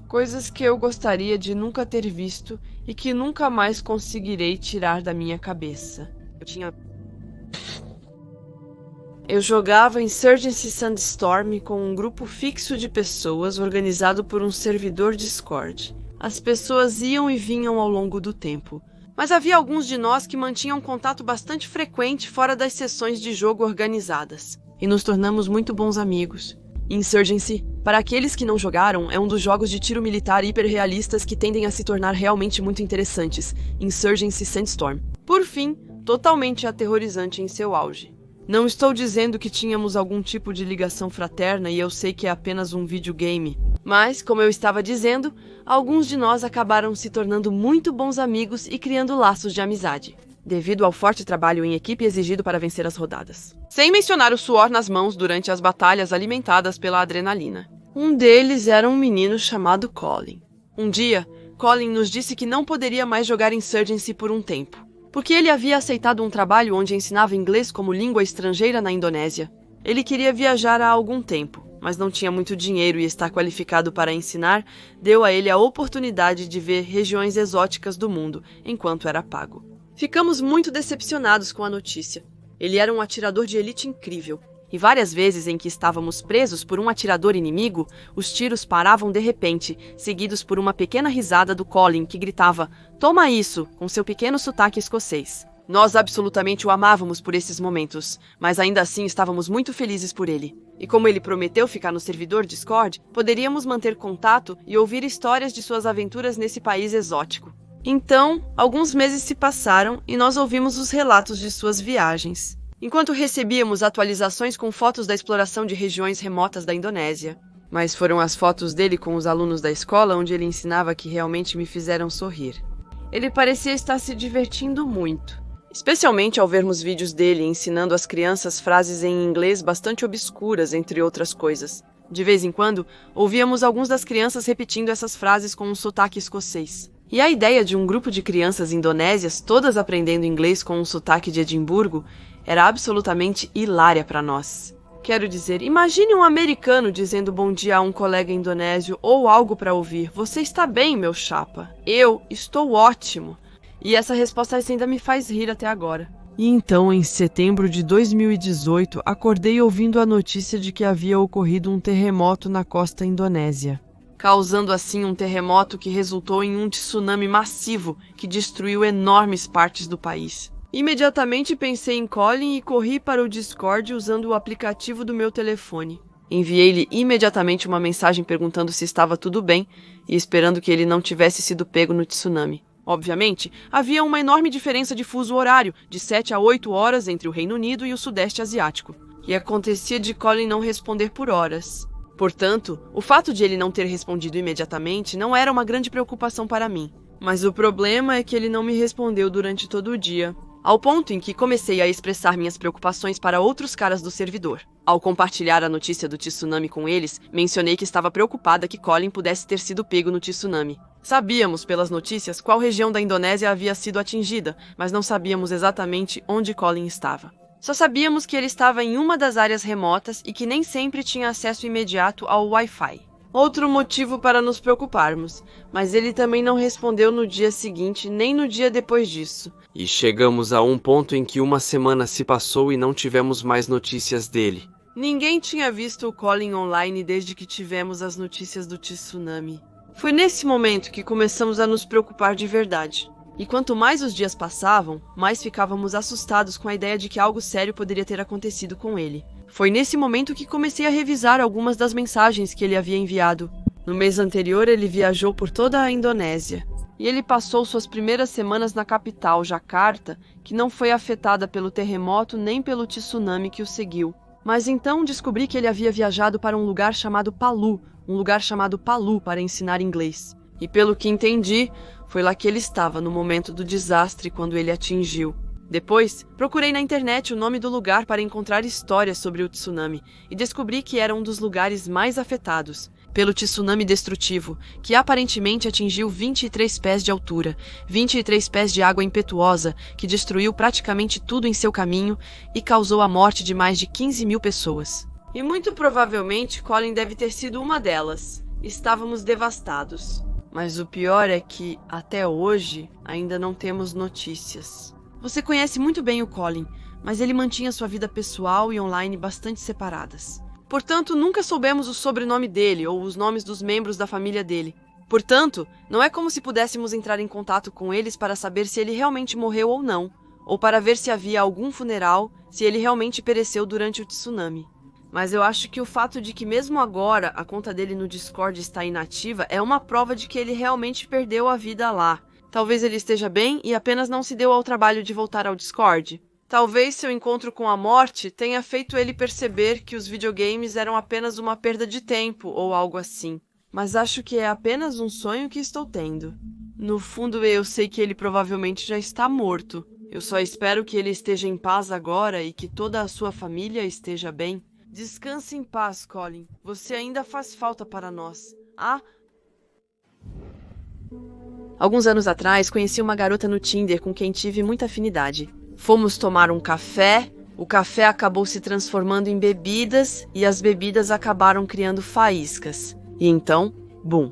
Coisas que eu gostaria de nunca ter visto e que nunca mais conseguirei tirar da minha cabeça. Eu jogava Insurgency Sandstorm com um grupo fixo de pessoas organizado por um servidor Discord. As pessoas iam e vinham ao longo do tempo, mas havia alguns de nós que mantinham contato bastante frequente fora das sessões de jogo organizadas, e nos tornamos muito bons amigos. Insurgency, para aqueles que não jogaram, é um dos jogos de tiro militar hiperrealistas que tendem a se tornar realmente muito interessantes. Insurgency Sandstorm. Por fim, totalmente aterrorizante em seu auge. Não estou dizendo que tínhamos algum tipo de ligação fraterna e eu sei que é apenas um videogame. Mas, como eu estava dizendo, alguns de nós acabaram se tornando muito bons amigos e criando laços de amizade, devido ao forte trabalho em equipe exigido para vencer as rodadas. Sem mencionar o suor nas mãos durante as batalhas alimentadas pela adrenalina. Um deles era um menino chamado Colin. Um dia, Colin nos disse que não poderia mais jogar Insurgency por um tempo, porque ele havia aceitado um trabalho onde ensinava inglês como língua estrangeira na Indonésia. Ele queria viajar há algum tempo, mas não tinha muito dinheiro e estar qualificado para ensinar deu a ele a oportunidade de ver regiões exóticas do mundo enquanto era pago. Ficamos muito decepcionados com a notícia. Ele era um atirador de elite incrível, e várias vezes em que estávamos presos por um atirador inimigo, os tiros paravam de repente, seguidos por uma pequena risada do Colin que gritava "Toma isso!" com seu pequeno sotaque escocês. Nós absolutamente o amávamos por esses momentos, mas ainda assim estávamos muito felizes por ele. E como ele prometeu ficar no servidor Discord, poderíamos manter contato e ouvir histórias de suas aventuras nesse país exótico. Então, alguns meses se passaram e nós ouvimos os relatos de suas viagens, enquanto recebíamos atualizações com fotos da exploração de regiões remotas da Indonésia. Mas foram as fotos dele com os alunos da escola onde ele ensinava que realmente me fizeram sorrir. Ele parecia estar se divertindo muito, especialmente ao vermos vídeos dele ensinando às crianças frases em inglês bastante obscuras, entre outras coisas. De vez em quando, ouvíamos algumas das crianças repetindo essas frases com um sotaque escocês. E a ideia de um grupo de crianças indonésias todas aprendendo inglês com um sotaque de Edimburgo era absolutamente hilária para nós. Quero dizer, imagine um americano dizendo bom dia a um colega indonésio ou algo para ouvir. Você está bem, meu chapa? Eu estou ótimo. E essa resposta ainda me faz rir até agora. E então, em setembro de 2018, acordei ouvindo a notícia de que havia ocorrido um terremoto na costa indonésia, causando assim um terremoto que resultou em um tsunami massivo que destruiu enormes partes do país. Imediatamente pensei em Colin e corri para o Discord usando o aplicativo do meu telefone. Enviei-lhe imediatamente uma mensagem perguntando se estava tudo bem e esperando que ele não tivesse sido pego no tsunami. Obviamente, havia uma enorme diferença de fuso horário, de 7 a 8 horas entre o Reino Unido e o Sudeste Asiático, e acontecia de Colin não responder por horas. Portanto, o fato de ele não ter respondido imediatamente não era uma grande preocupação para mim. Mas o problema é que ele não me respondeu durante todo o dia, ao ponto em que comecei a expressar minhas preocupações para outros caras do servidor. Ao compartilhar a notícia do tsunami com eles, mencionei que estava preocupada que Colin pudesse ter sido pego no tsunami. Sabíamos pelas notícias qual região da Indonésia havia sido atingida, mas não sabíamos exatamente onde Colin estava. Só sabíamos que ele estava em uma das áreas remotas e que nem sempre tinha acesso imediato ao Wi-Fi. Outro motivo para nos preocuparmos, mas ele também não respondeu no dia seguinte nem no dia depois disso. E chegamos a um ponto em que uma semana se passou e não tivemos mais notícias dele. Ninguém tinha visto o Colin online desde que tivemos as notícias do tsunami. Foi nesse momento que começamos a nos preocupar de verdade. E quanto mais os dias passavam, mais ficávamos assustados com a ideia de que algo sério poderia ter acontecido com ele. Foi nesse momento que comecei a revisar algumas das mensagens que ele havia enviado. No mês anterior, ele viajou por toda a Indonésia. E ele passou suas primeiras semanas na capital, Jakarta, que não foi afetada pelo terremoto nem pelo tsunami que o seguiu. Mas então descobri que ele havia viajado para um lugar chamado Palu para ensinar inglês. E pelo que entendi, foi lá que ele estava no momento do desastre quando ele atingiu. Depois, procurei na internet o nome do lugar para encontrar histórias sobre o tsunami e descobri que era um dos lugares mais afetados pelo tsunami destrutivo, que aparentemente atingiu 23 pés de altura, 23 pés de água impetuosa, que destruiu praticamente tudo em seu caminho e causou a morte de mais de 15 mil pessoas. E muito provavelmente Colin deve ter sido uma delas. Estávamos devastados. Mas o pior é que, até hoje, ainda não temos notícias. Você conhece muito bem o Colin, mas ele mantinha sua vida pessoal e online bastante separadas. Portanto, nunca soubemos o sobrenome dele ou os nomes dos membros da família dele. Portanto, não é como se pudéssemos entrar em contato com eles para saber se ele realmente morreu ou não, ou para ver se havia algum funeral, se ele realmente pereceu durante o tsunami. Mas eu acho que o fato de que mesmo agora a conta dele no Discord está inativa é uma prova de que ele realmente perdeu a vida lá. Talvez ele esteja bem e apenas não se deu ao trabalho de voltar ao Discord. Talvez seu encontro com a morte tenha feito ele perceber que os videogames eram apenas uma perda de tempo ou algo assim. Mas acho que é apenas um sonho que estou tendo. No fundo, eu sei que ele provavelmente já está morto. Eu só espero que ele esteja em paz agora e que toda a sua família esteja bem. Descanse em paz, Colin. Você ainda faz falta para nós. Alguns anos atrás, conheci uma garota no Tinder com quem tive muita afinidade. Fomos tomar um café, o café acabou se transformando em bebidas e as bebidas acabaram criando faíscas. E então, bum,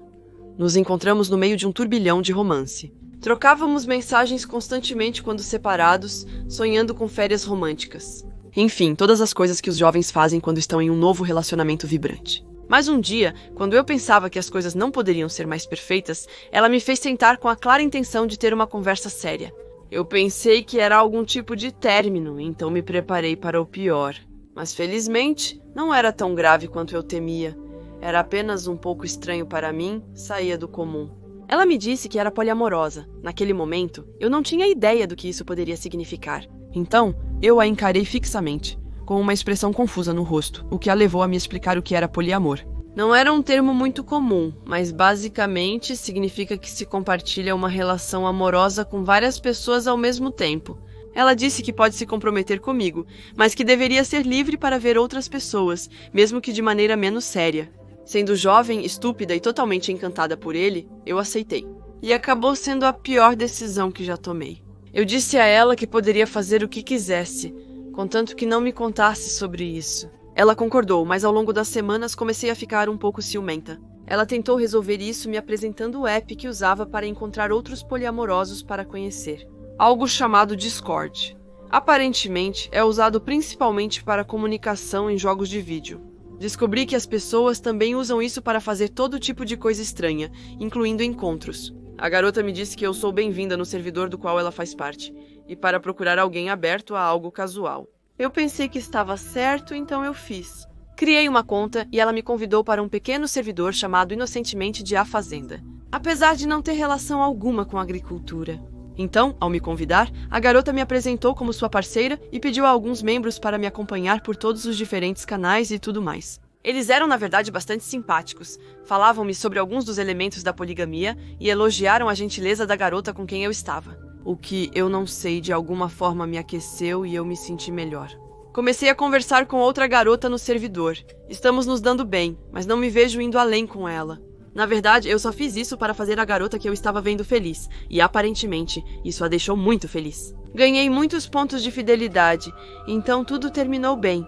nos encontramos no meio de um turbilhão de romance. Trocávamos mensagens constantemente quando separados, sonhando com férias românticas. Enfim, todas as coisas que os jovens fazem quando estão em um novo relacionamento vibrante. Mas um dia, quando eu pensava que as coisas não poderiam ser mais perfeitas, ela me fez sentar com a clara intenção de ter uma conversa séria. Eu pensei que era algum tipo de término, então me preparei para o pior. Mas felizmente, não era tão grave quanto eu temia. Era apenas um pouco estranho para mim, saía do comum. Ela me disse que era poliamorosa. Naquele momento, eu não tinha ideia do que isso poderia significar. Então, eu a encarei fixamente, com uma expressão confusa no rosto, o que a levou a me explicar o que era poliamor. Não era um termo muito comum, mas basicamente significa que se compartilha uma relação amorosa com várias pessoas ao mesmo tempo. Ela disse que pode se comprometer comigo, mas que deveria ser livre para ver outras pessoas, mesmo que de maneira menos séria. Sendo jovem, estúpida e totalmente encantada por ele, eu aceitei. E acabou sendo a pior decisão que já tomei. Eu disse a ela que poderia fazer o que quisesse, contanto que não me contasse sobre isso. Ela concordou, mas ao longo das semanas comecei a ficar um pouco ciumenta. Ela tentou resolver isso me apresentando o app que usava para encontrar outros poliamorosos para conhecer. Algo chamado Discord. Aparentemente, é usado principalmente para comunicação em jogos de vídeo. Descobri que as pessoas também usam isso para fazer todo tipo de coisa estranha, incluindo encontros. A garota me disse que eu sou bem-vinda no servidor do qual ela faz parte, e para procurar alguém aberto a algo casual. Eu pensei que estava certo, então eu fiz. Criei uma conta e ela me convidou para um pequeno servidor chamado inocentemente de A Fazenda, apesar de não ter relação alguma com a agricultura. Então, ao me convidar, a garota me apresentou como sua parceira e pediu a alguns membros para me acompanhar por todos os diferentes canais e tudo mais. Eles eram, na verdade, bastante simpáticos, falavam-me sobre alguns dos elementos da poligamia e elogiaram a gentileza da garota com quem eu estava. O que, eu não sei, de alguma forma me aqueceu e eu me senti melhor. Comecei a conversar com outra garota no servidor. Estamos nos dando bem, mas não me vejo indo além com ela. Na verdade, eu só fiz isso para fazer a garota que eu estava vendo feliz, e aparentemente, isso a deixou muito feliz. Ganhei muitos pontos de fidelidade, então tudo terminou bem.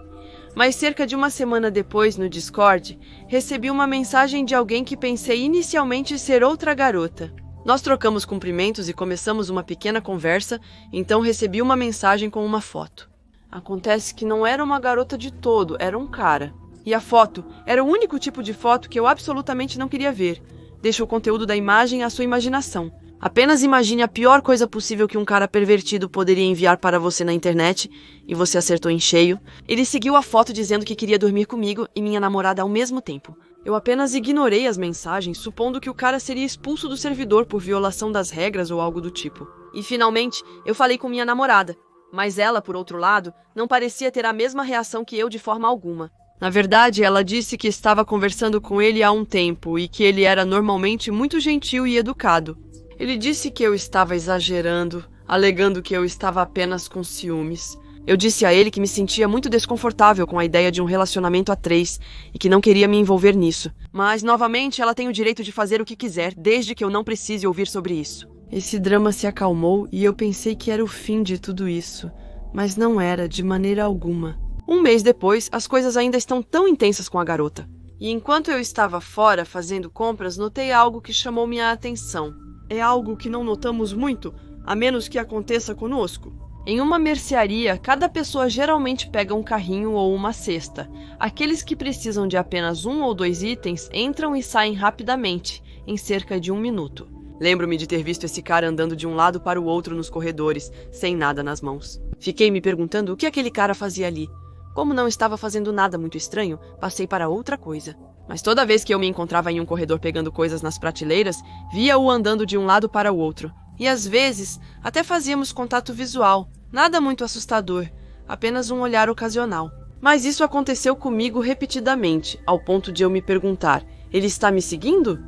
Mas cerca de uma semana depois, no Discord, recebi uma mensagem de alguém que pensei inicialmente ser outra garota. Nós trocamos cumprimentos e começamos uma pequena conversa, então recebi uma mensagem com uma foto. Acontece que não era uma garota de todo, era um cara. E a foto era o único tipo de foto que eu absolutamente não queria ver. Deixa o conteúdo da imagem à sua imaginação. Apenas imagine a pior coisa possível que um cara pervertido poderia enviar para você na internet, e você acertou em cheio. Ele seguiu a foto dizendo que queria dormir comigo e minha namorada ao mesmo tempo. Eu apenas ignorei as mensagens, supondo que o cara seria expulso do servidor por violação das regras ou algo do tipo. E finalmente, eu falei com minha namorada, mas ela, por outro lado, não parecia ter a mesma reação que eu de forma alguma. Na verdade, ela disse que estava conversando com ele há um tempo e que ele era normalmente muito gentil e educado. Ele disse que eu estava exagerando, alegando que eu estava apenas com ciúmes. Eu disse a ele que me sentia muito desconfortável com a ideia de um relacionamento a 3 e que não queria me envolver nisso. Mas, novamente, ela tem o direito de fazer o que quiser, desde que eu não precise ouvir sobre isso. Esse drama se acalmou e eu pensei que era o fim de tudo isso. Mas não era, de maneira alguma. Um mês depois, as coisas ainda estão tão intensas com a garota. E enquanto eu estava fora fazendo compras, notei algo que chamou minha atenção. É algo que não notamos muito, a menos que aconteça conosco. Em uma mercearia, cada pessoa geralmente pega um carrinho ou uma cesta. Aqueles que precisam de apenas 1 ou 2 itens entram e saem rapidamente, em cerca de 1 minuto. Lembro-me de ter visto esse cara andando de um lado para o outro nos corredores, sem nada nas mãos. Fiquei me perguntando o que aquele cara fazia ali. Como não estava fazendo nada muito estranho, passei para outra coisa. Mas toda vez que eu me encontrava em um corredor pegando coisas nas prateleiras, via-o andando de um lado para o outro. E às vezes, até fazíamos contato visual. Nada muito assustador, apenas um olhar ocasional. Mas isso aconteceu comigo repetidamente, ao ponto de eu me perguntar, ele está me seguindo?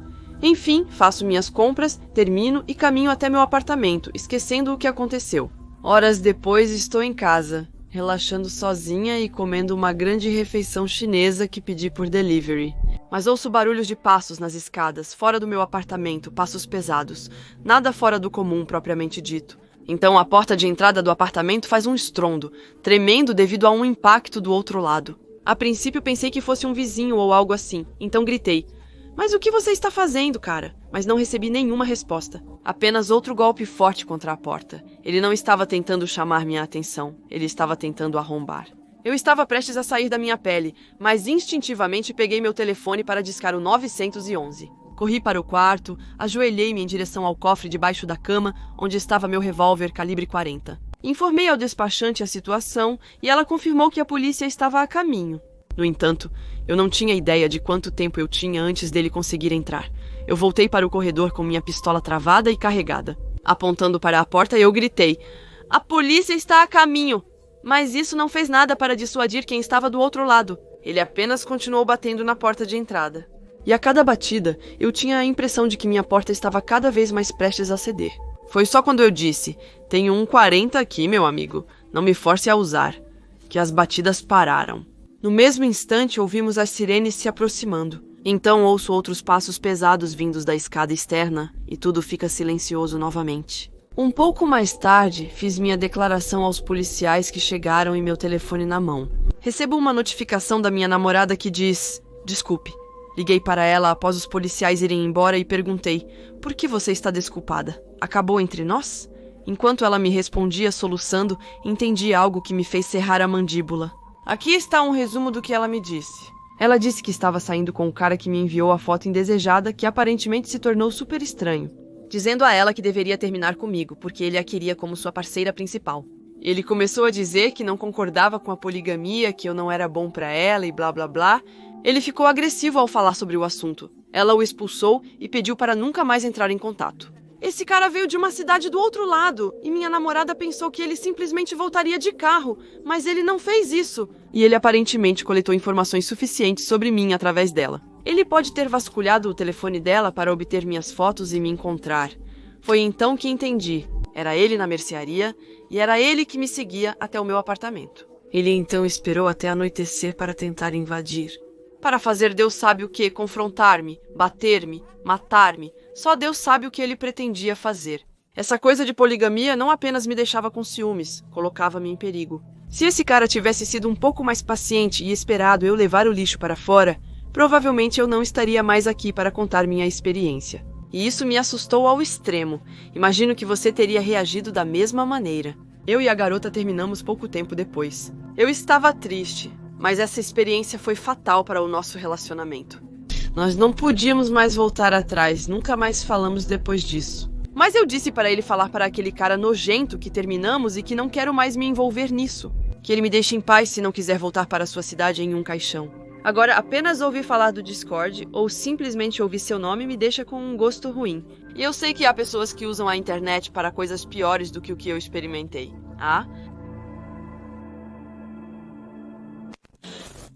Enfim, faço minhas compras, termino e caminho até meu apartamento, esquecendo o que aconteceu. Horas depois estou em casa, relaxando sozinha e comendo uma grande refeição chinesa que pedi por delivery. Mas ouço barulhos de passos nas escadas, fora do meu apartamento, passos pesados. Nada fora do comum, propriamente dito. Então a porta de entrada do apartamento faz um estrondo, tremendo devido a um impacto do outro lado. A princípio pensei que fosse um vizinho ou algo assim, então gritei. Mas o que você está fazendo, cara? Mas não recebi nenhuma resposta. Apenas outro golpe forte contra a porta. Ele não estava tentando chamar minha atenção. Ele estava tentando arrombar. Eu estava prestes a sair da minha pele, mas instintivamente peguei meu telefone para discar o 911. Corri para o quarto, ajoelhei-me em direção ao cofre debaixo da cama, onde estava meu revólver calibre 40. Informei ao despachante a situação e ela confirmou que a polícia estava a caminho. No entanto, eu não tinha ideia de quanto tempo eu tinha antes dele conseguir entrar. Eu voltei para o corredor com minha pistola travada e carregada. Apontando para a porta, eu gritei: "A polícia está a caminho!" Mas isso não fez nada para dissuadir quem estava do outro lado. Ele apenas continuou batendo na porta de entrada. E a cada batida, eu tinha a impressão de que minha porta estava cada vez mais prestes a ceder. Foi só quando eu disse: "Tenho um 40 aqui, meu amigo. Não me force a usar", que as batidas pararam. No mesmo instante, ouvimos as sirenes se aproximando. Então ouço outros passos pesados vindos da escada externa e tudo fica silencioso novamente. Um pouco mais tarde, fiz minha declaração aos policiais que chegaram e meu telefone na mão. Recebo uma notificação da minha namorada que diz: "Desculpe." Liguei para ela após os policiais irem embora e perguntei: "Por que você está desculpada? Acabou entre nós?" Enquanto ela me respondia soluçando, entendi algo que me fez cerrar a mandíbula. Aqui está um resumo do que ela me disse. Ela disse que estava saindo com o cara que me enviou a foto indesejada, que aparentemente se tornou super estranho, dizendo a ela que deveria terminar comigo, porque ele a queria como sua parceira principal. Ele começou a dizer que não concordava com a poligamia, que eu não era bom pra ela e blá blá blá. Ele ficou agressivo ao falar sobre o assunto. Ela o expulsou e pediu para nunca mais entrar em contato. Esse cara veio de uma cidade do outro lado, e minha namorada pensou que ele simplesmente voltaria de carro, mas ele não fez isso. E ele aparentemente coletou informações suficientes sobre mim através dela. Ele pode ter vasculhado o telefone dela para obter minhas fotos e me encontrar. Foi então que entendi. Era ele na mercearia, e era ele que me seguia até o meu apartamento. Ele então esperou até anoitecer para tentar invadir. Para fazer Deus sabe o que, confrontar-me, bater-me, matar-me. Só Deus sabe o que ele pretendia fazer. Essa coisa de poligamia não apenas me deixava com ciúmes, colocava-me em perigo. Se esse cara tivesse sido um pouco mais paciente e esperado eu levar o lixo para fora, provavelmente eu não estaria mais aqui para contar minha experiência. E isso me assustou ao extremo. Imagino que você teria reagido da mesma maneira. Eu e a garota terminamos pouco tempo depois. Eu estava triste, mas essa experiência foi fatal para o nosso relacionamento. Nós não podíamos mais voltar atrás, nunca mais falamos depois disso. Mas eu disse para ele falar para aquele cara nojento que terminamos e que não quero mais me envolver nisso. Que ele me deixe em paz se não quiser voltar para sua cidade em um caixão. Agora, apenas ouvir falar do Discord ou simplesmente ouvir seu nome me deixa com um gosto ruim. E eu sei que há pessoas que usam a internet para coisas piores do que o que eu experimentei.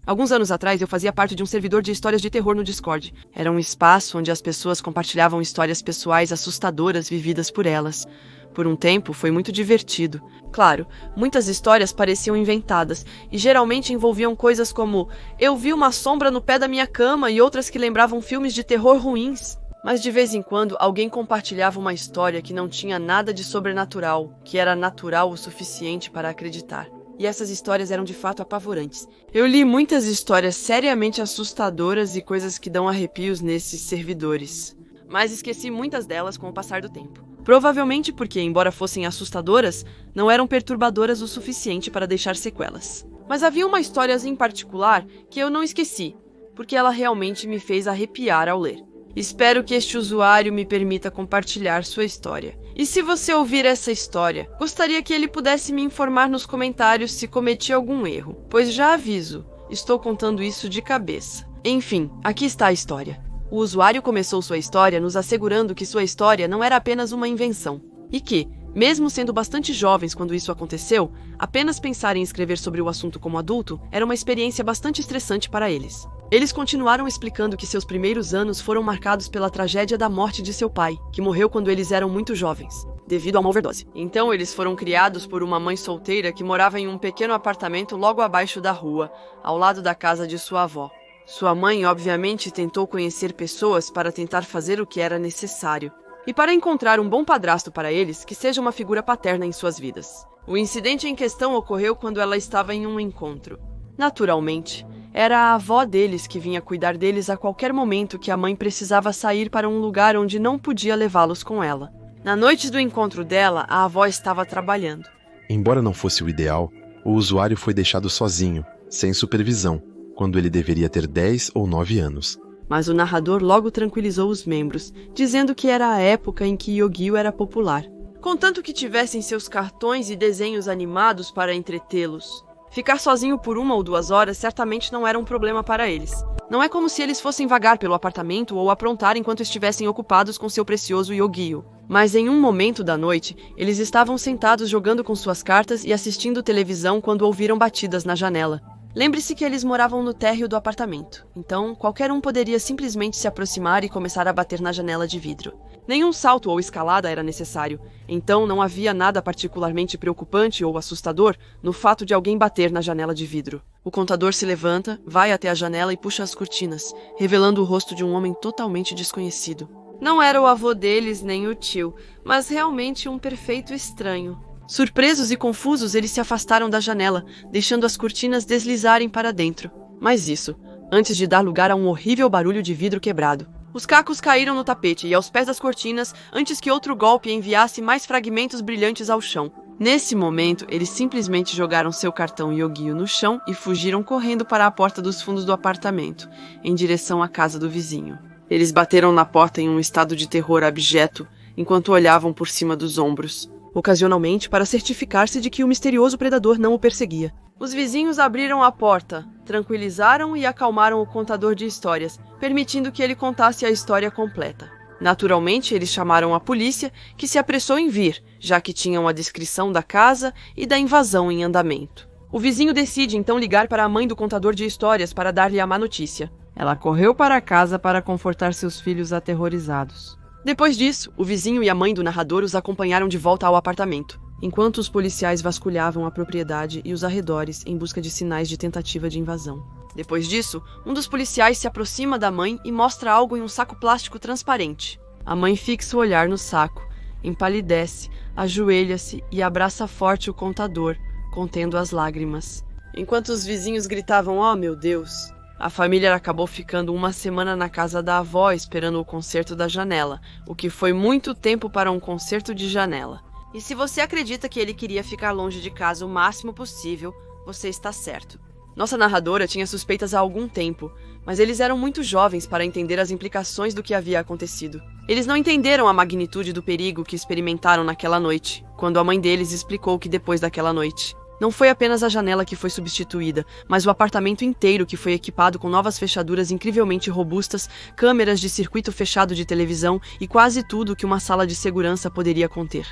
Alguns anos atrás, eu fazia parte de um servidor de histórias de terror no Discord. Era um espaço onde as pessoas compartilhavam histórias pessoais assustadoras vividas por elas. Por um tempo, foi muito divertido. Claro, muitas histórias pareciam inventadas, e geralmente envolviam coisas como "eu vi uma sombra no pé da minha cama" e outras que lembravam filmes de terror ruins. Mas de vez em quando, alguém compartilhava uma história que não tinha nada de sobrenatural, que era natural o suficiente para acreditar. E essas histórias eram de fato apavorantes. Eu li muitas histórias seriamente assustadoras e coisas que dão arrepios nesses servidores. Mas esqueci muitas delas com o passar do tempo. Provavelmente porque, embora fossem assustadoras, não eram perturbadoras o suficiente para deixar sequelas. Mas havia uma história em particular que eu não esqueci, porque ela realmente me fez arrepiar ao ler. Espero que este usuário me permita compartilhar sua história. E se você ouvir essa história, gostaria que ele pudesse me informar nos comentários se cometi algum erro, pois já aviso, estou contando isso de cabeça. Enfim, aqui está a história. O usuário começou sua história nos assegurando que sua história não era apenas uma invenção, e que, mesmo sendo bastante jovens quando isso aconteceu, apenas pensar em escrever sobre o assunto como adulto era uma experiência bastante estressante para eles. Eles continuaram explicando que seus primeiros anos foram marcados pela tragédia da morte de seu pai, que morreu quando eles eram muito jovens, devido a uma overdose. Então eles foram criados por uma mãe solteira que morava em um pequeno apartamento logo abaixo da rua, ao lado da casa de sua avó. Sua mãe, obviamente, tentou conhecer pessoas para tentar fazer o que era necessário, e para encontrar um bom padrasto para eles que seja uma figura paterna em suas vidas. O incidente em questão ocorreu quando ela estava em um encontro. Naturalmente, era a avó deles que vinha cuidar deles a qualquer momento que a mãe precisava sair para um lugar onde não podia levá-los com ela. Na noite do encontro dela, a avó estava trabalhando. Embora não fosse o ideal, o usuário foi deixado sozinho, sem supervisão, quando ele deveria ter 10 ou 9 anos. Mas o narrador logo tranquilizou os membros, dizendo que era a época em que Yu-Gi-Oh! Era popular. Contanto que tivessem seus cartões e desenhos animados para entretê-los. Ficar sozinho por 1 ou 2 horas certamente não era um problema para eles. Não é como se eles fossem vagar pelo apartamento ou aprontar enquanto estivessem ocupados com seu precioso Yu-Gi-Oh! Mas em um momento da noite, eles estavam sentados jogando com suas cartas e assistindo televisão quando ouviram batidas na janela. Lembre-se que eles moravam no térreo do apartamento, então qualquer um poderia simplesmente se aproximar e começar a bater na janela de vidro. Nenhum salto ou escalada era necessário, então não havia nada particularmente preocupante ou assustador no fato de alguém bater na janela de vidro. O contador se levanta, vai até a janela e puxa as cortinas, revelando o rosto de um homem totalmente desconhecido. Não era o avô deles nem o tio, mas realmente um perfeito estranho. Surpresos e confusos, eles se afastaram da janela, deixando as cortinas deslizarem para dentro. Mas isso, antes de dar lugar a um horrível barulho de vidro quebrado. Os cacos caíram no tapete e aos pés das cortinas, antes que outro golpe enviasse mais fragmentos brilhantes ao chão. Nesse momento, eles simplesmente jogaram seu cartão Yu-Gi-Oh! No chão e fugiram correndo para a porta dos fundos do apartamento, em direção à casa do vizinho. Eles bateram na porta em um estado de terror abjeto, enquanto olhavam por cima dos ombros, ocasionalmente para certificar-se de que o misterioso predador não o perseguia. Os vizinhos abriram a porta, tranquilizaram e acalmaram o contador de histórias, permitindo que ele contasse a história completa. Naturalmente, eles chamaram a polícia, que se apressou em vir, já que tinham a descrição da casa e da invasão em andamento. O vizinho decide então ligar para a mãe do contador de histórias para dar-lhe a má notícia. Ela correu para casa para confortar seus filhos aterrorizados. Depois disso, o vizinho e a mãe do narrador os acompanharam de volta ao apartamento, enquanto os policiais vasculhavam a propriedade e os arredores em busca de sinais de tentativa de invasão. Depois disso, um dos policiais se aproxima da mãe e mostra algo em um saco plástico transparente. A mãe fixa o olhar no saco, empalidece, ajoelha-se e abraça forte o contador, contendo as lágrimas. Enquanto os vizinhos gritavam "Oh, meu Deus!", a família acabou ficando 1 semana na casa da avó esperando o conserto da janela, o que foi muito tempo para um conserto de janela. E se você acredita que ele queria ficar longe de casa o máximo possível, você está certo. Nossa narradora tinha suspeitas há algum tempo, mas eles eram muito jovens para entender as implicações do que havia acontecido. Eles não entenderam a magnitude do perigo que experimentaram naquela noite, quando a mãe deles explicou que depois daquela noite, não foi apenas a janela que foi substituída, mas o apartamento inteiro que foi equipado com novas fechaduras incrivelmente robustas, câmeras de circuito fechado de televisão e quase tudo que uma sala de segurança poderia conter.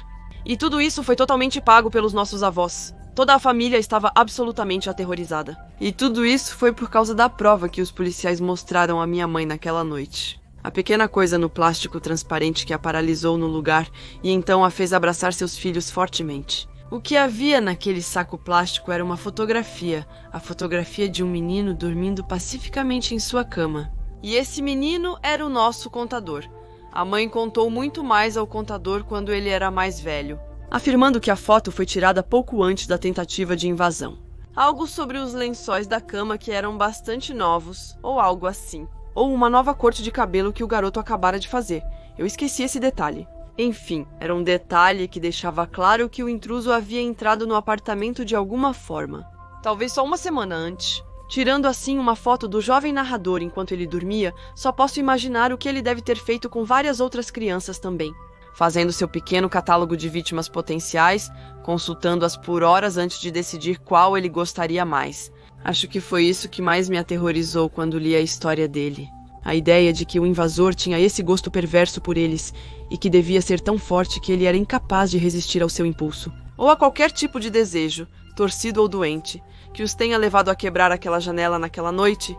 E tudo isso foi totalmente pago pelos nossos avós. Toda a família estava absolutamente aterrorizada. E tudo isso foi por causa da prova que os policiais mostraram à minha mãe naquela noite. A pequena coisa no plástico transparente que a paralisou no lugar e então a fez abraçar seus filhos fortemente. O que havia naquele saco plástico era uma fotografia, a fotografia de um menino dormindo pacificamente em sua cama. E esse menino era o nosso contador. A mãe contou muito mais ao contador quando ele era mais velho, afirmando que a foto foi tirada pouco antes da tentativa de invasão. Algo sobre os lençóis da cama que eram bastante novos, ou algo assim. Ou uma nova corte de cabelo que o garoto acabara de fazer. Eu esqueci esse detalhe. Enfim, era um detalhe que deixava claro que o intruso havia entrado no apartamento de alguma forma. Talvez só 1 semana antes. Tirando assim uma foto do jovem narrador enquanto ele dormia, só posso imaginar o que ele deve ter feito com várias outras crianças também. Fazendo seu pequeno catálogo de vítimas potenciais, consultando-as por horas antes de decidir qual ele gostaria mais. Acho que foi isso que mais me aterrorizou quando li a história dele. A ideia de que o invasor tinha esse gosto perverso por eles e que devia ser tão forte que ele era incapaz de resistir ao seu impulso, ou a qualquer tipo de desejo, torcido ou doente, que os tenha levado a quebrar aquela janela naquela noite.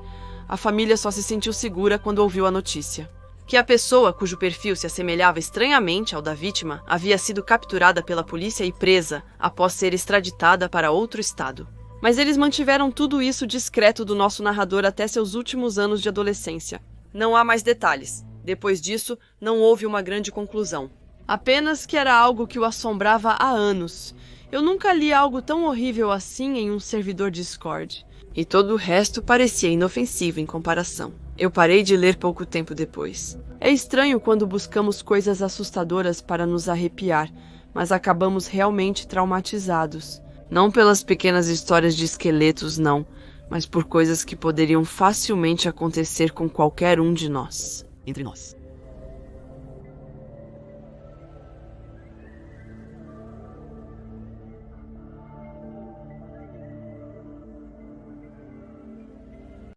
A família só se sentiu segura quando ouviu a notícia. Que a pessoa, cujo perfil se assemelhava estranhamente ao da vítima, havia sido capturada pela polícia e presa após ser extraditada para outro estado. Mas eles mantiveram tudo isso discreto do nosso narrador até seus últimos anos de adolescência. Não há mais detalhes. Depois disso, não houve uma grande conclusão. Apenas que era algo que o assombrava há anos. Eu nunca li algo tão horrível assim em um servidor Discord. E todo o resto parecia inofensivo em comparação. Eu parei de ler pouco tempo depois. É estranho quando buscamos coisas assustadoras para nos arrepiar, mas acabamos realmente traumatizados. Não pelas pequenas histórias de esqueletos, não, mas por coisas que poderiam facilmente acontecer com qualquer um de nós. Entre nós.